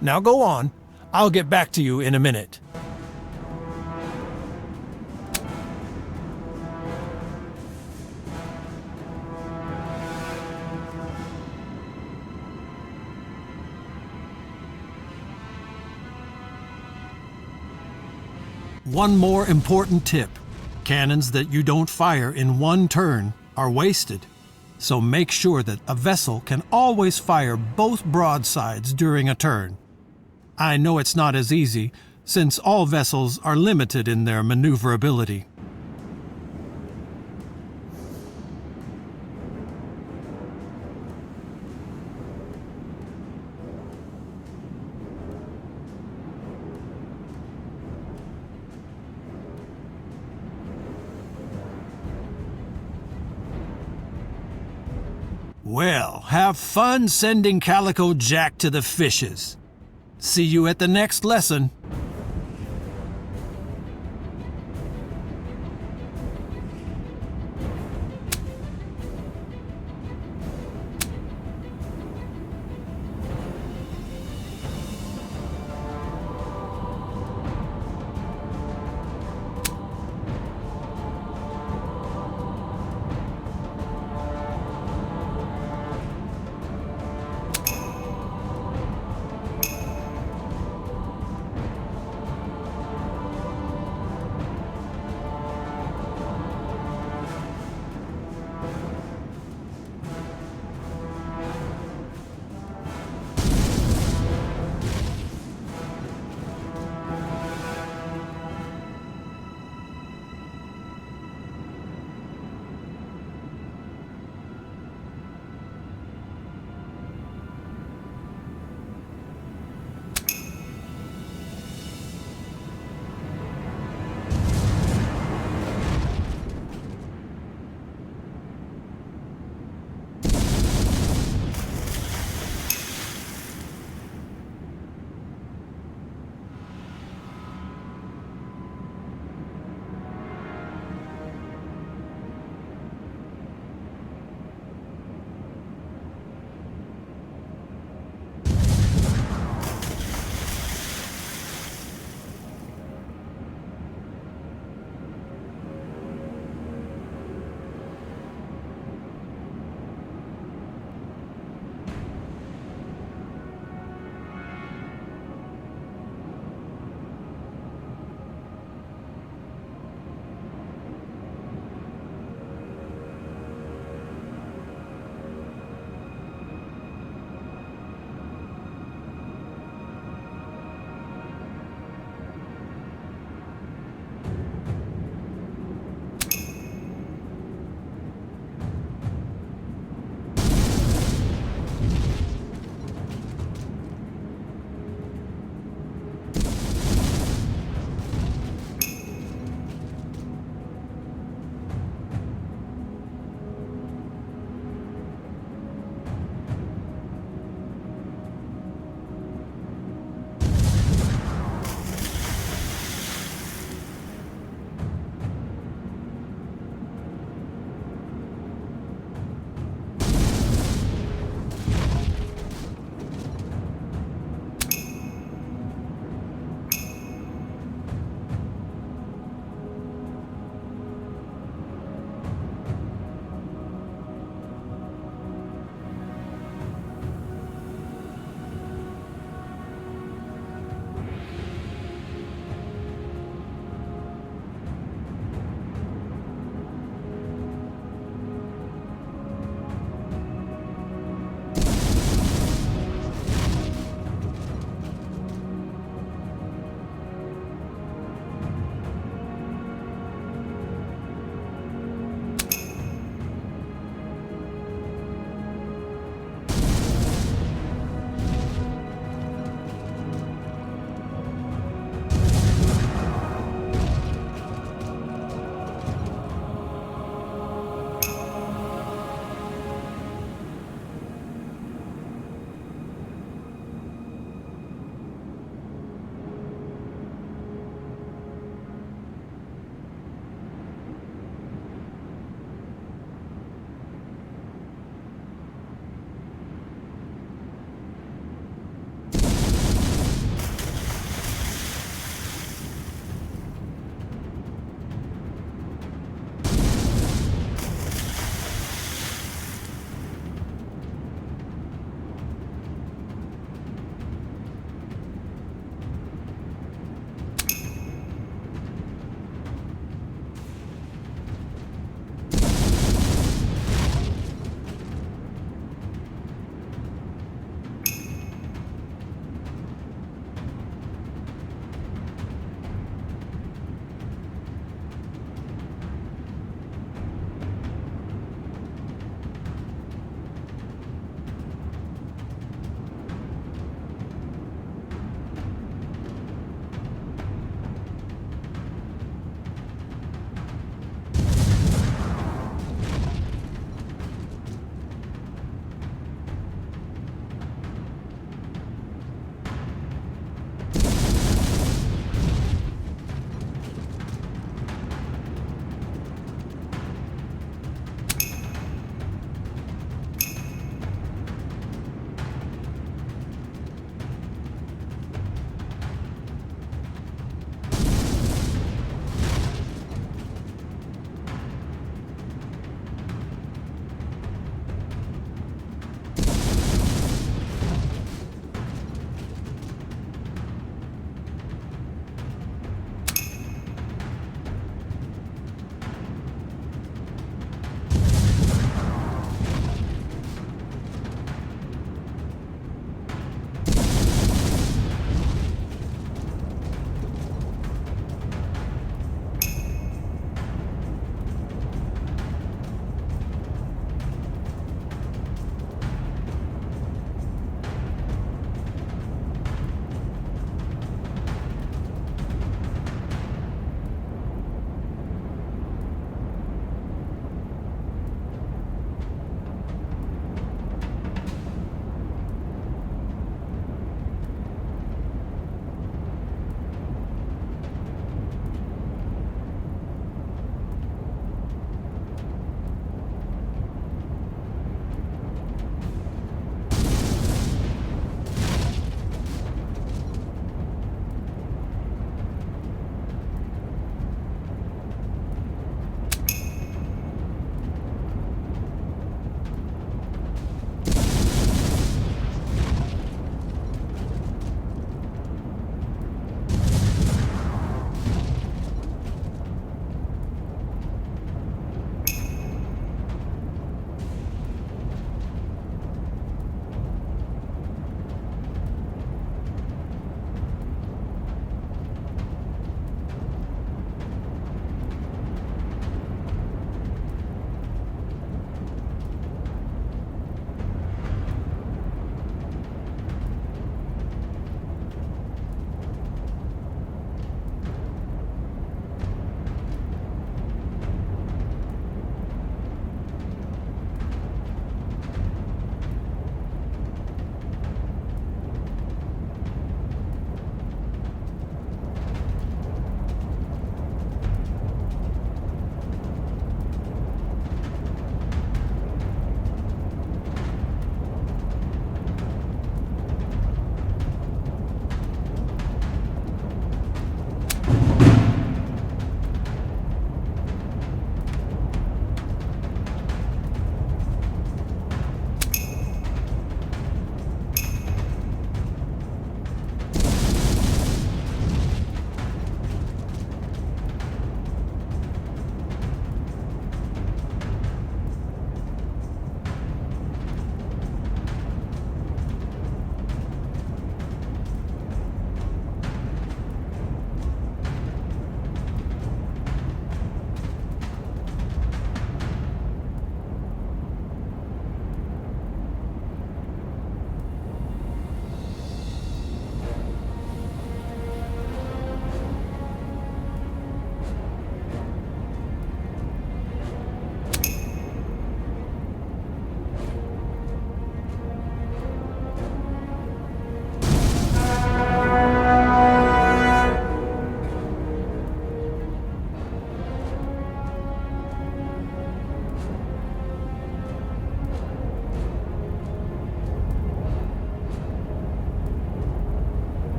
Now go on. I'll get back to you in a minute. One more important tip. Cannons that you don't fire in one turn are wasted. So make sure that a vessel can always fire both broadsides during a turn. I know it's not as easy, since all vessels are limited in their maneuverability. Well, have fun sending Calico Jack to the fishes. See you at the next lesson.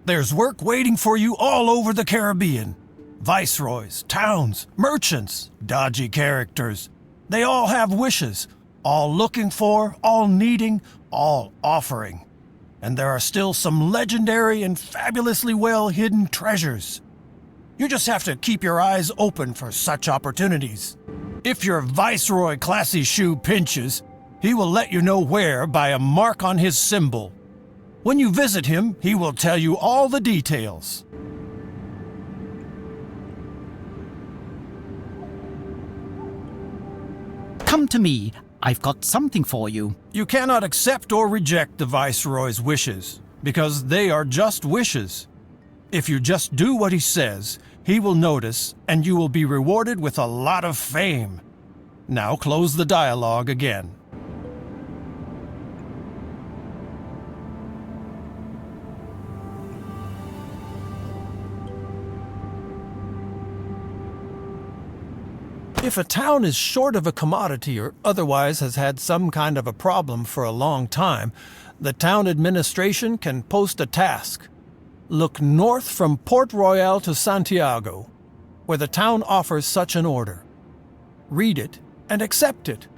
There's work waiting for you all over the Caribbean. Viceroys, towns, merchants, dodgy characters. They all have wishes, all looking for, all needing, all offering. And there are still some legendary and fabulously well-hidden treasures. You just have to keep your eyes open for such opportunities. If your Viceroy classy shoe pinches, he will let you know where by a mark on his symbol. When you visit him, he will tell you all the details. Come to me. I've got something for you. You cannot accept or reject the Viceroy's wishes, because they are just wishes. If you just do what he says, he will notice, and you will be rewarded with a lot of fame. Now close the dialogue again. If a town is short of a commodity or otherwise has had some kind of a problem for a long time, the town administration can post a task. Look north from Port Royale to Santiago, where the town offers such an order. Read it and accept it.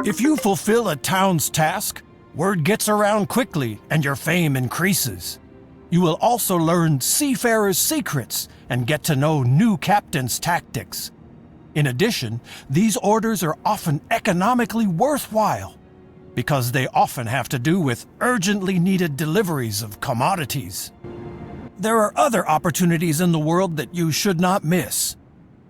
If you fulfill a town's task, word gets around quickly and your fame increases. You will also learn seafarers' secrets and get to know new captains' tactics. In addition, these orders are often economically worthwhile because they often have to do with urgently needed deliveries of commodities. There are other opportunities in the world that you should not miss.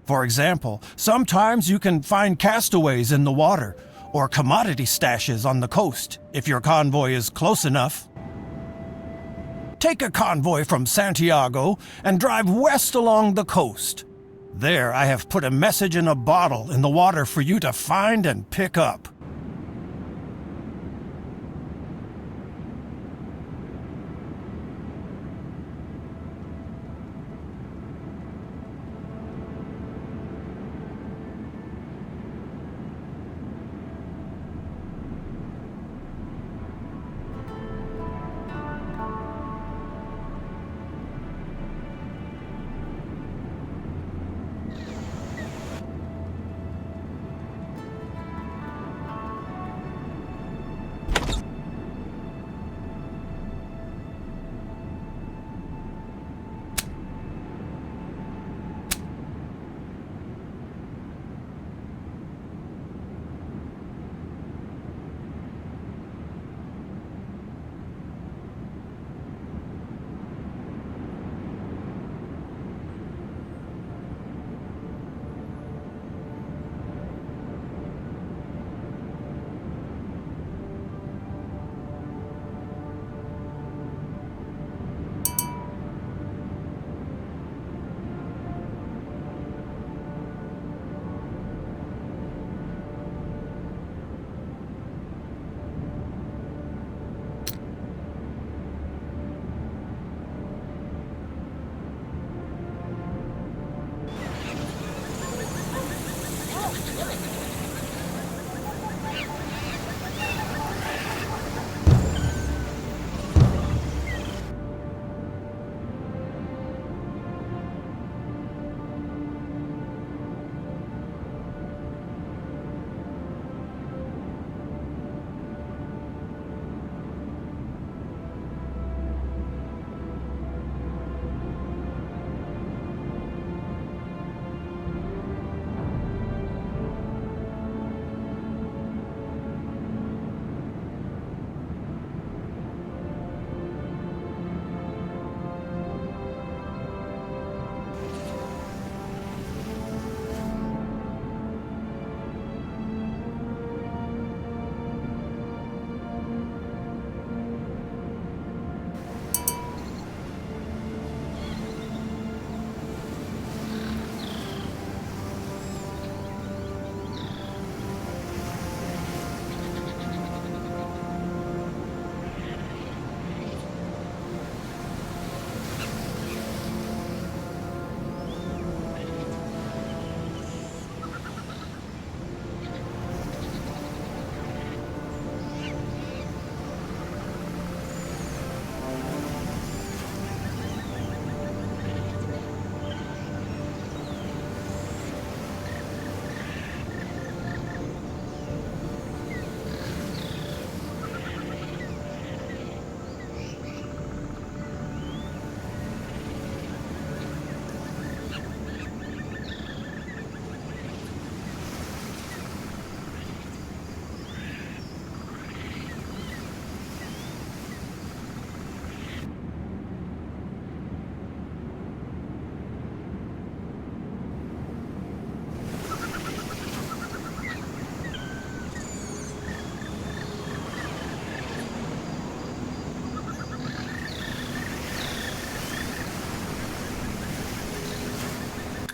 For example, sometimes you can find castaways in the water or commodity stashes on the coast, if your convoy is close enough. Take a convoy from Santiago and drive west along the coast. There I have put a message in a bottle in the water for you to find and pick up.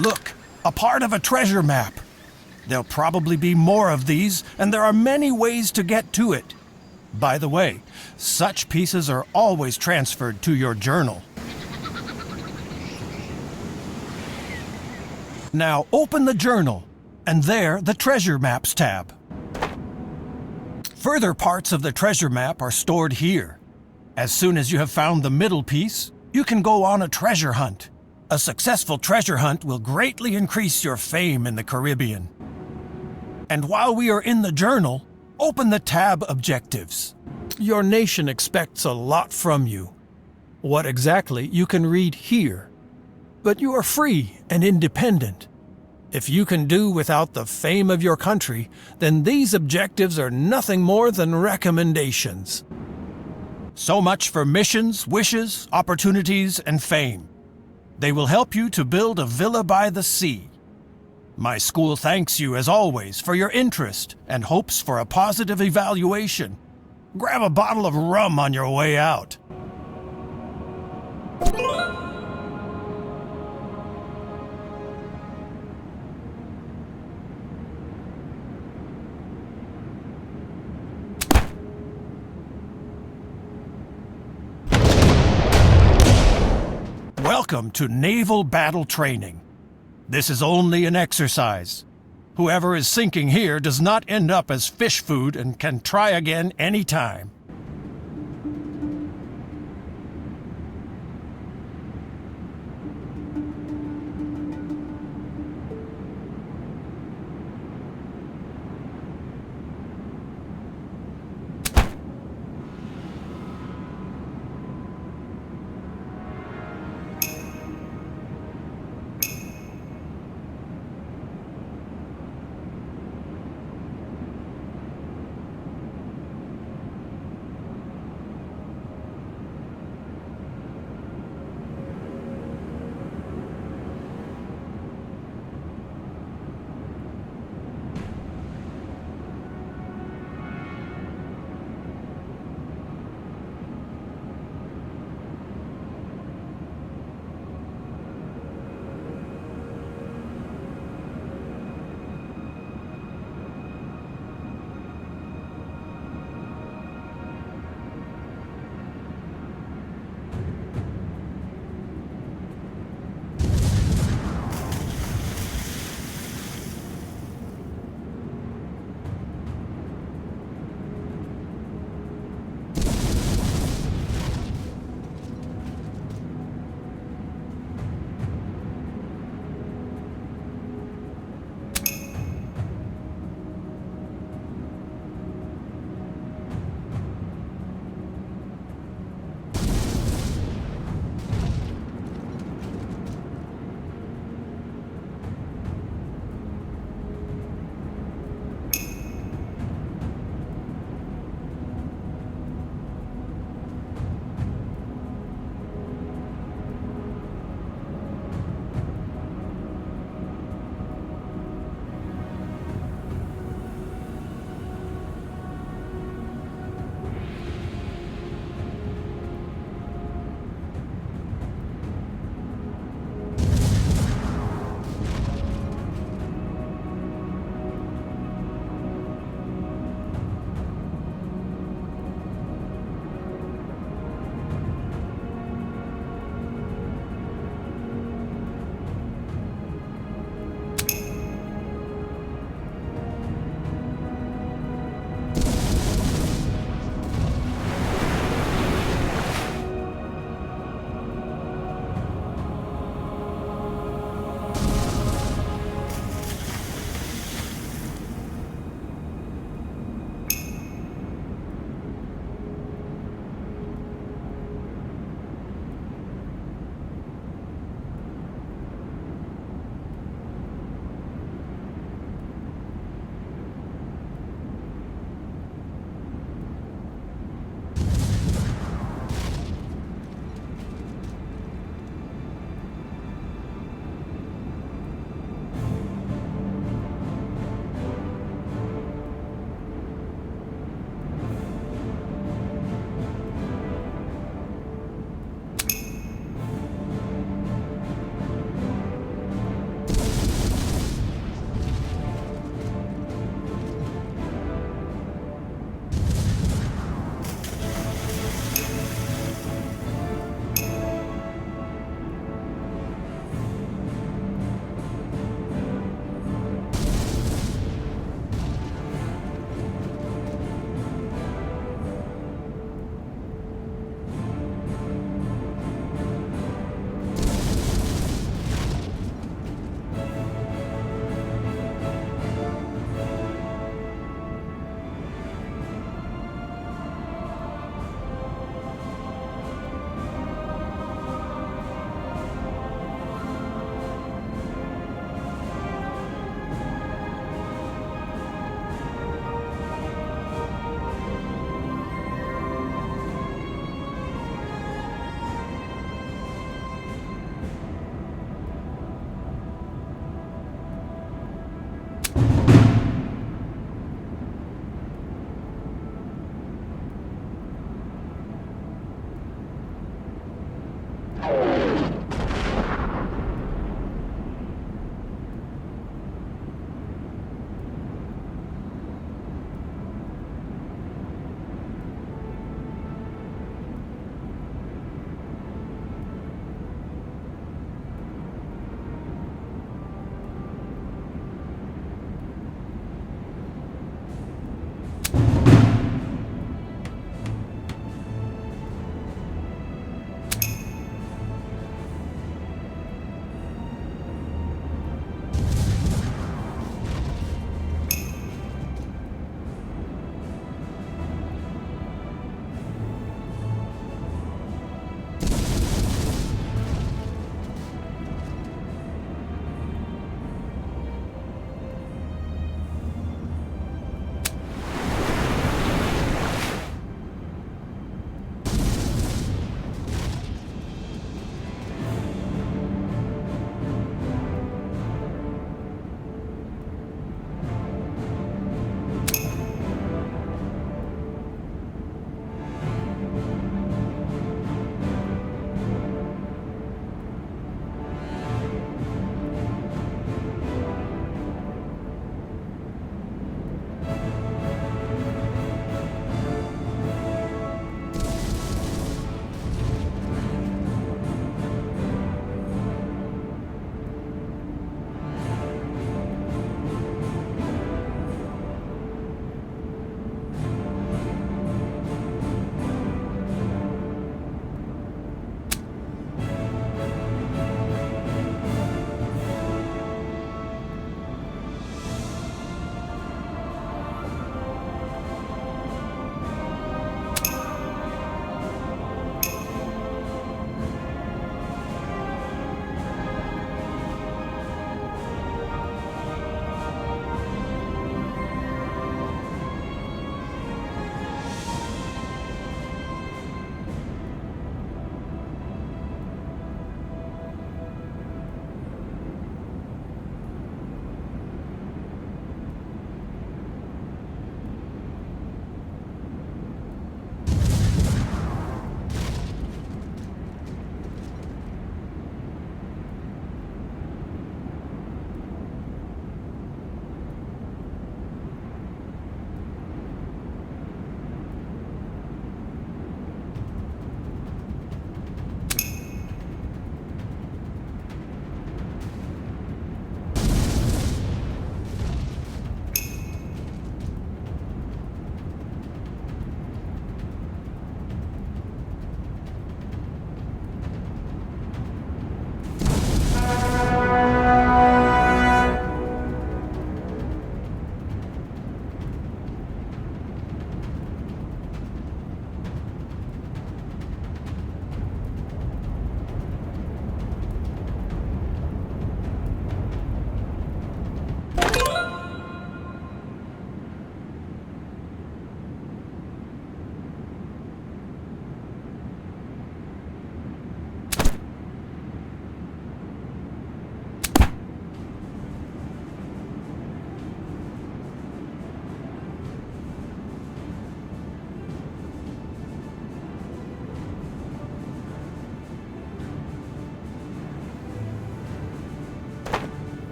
Look, a part of a treasure map. There'll probably be more of these, and there are many ways to get to it. By the way, such pieces are always transferred to your journal. Now open the journal, and there the Treasure Maps tab. Further parts of the treasure map are stored here. As soon as you have found the middle piece, you can go on a treasure hunt. A successful treasure hunt will greatly increase your fame in the Caribbean. And while we are in the journal, open the tab Objectives. Your nation expects a lot from you. What exactly you can read here. But you are free and independent. If you can do without the fame of your country, then these objectives are nothing more than recommendations. So much for missions, wishes, opportunities, and fame. They will help you to build a villa by the sea. My school thanks you, as always, for your interest and hopes for a positive evaluation. Grab a bottle of rum on your way out. Welcome to Naval Battle Training. This is only an exercise. Whoever is sinking here does not end up as fish food and can try again anytime.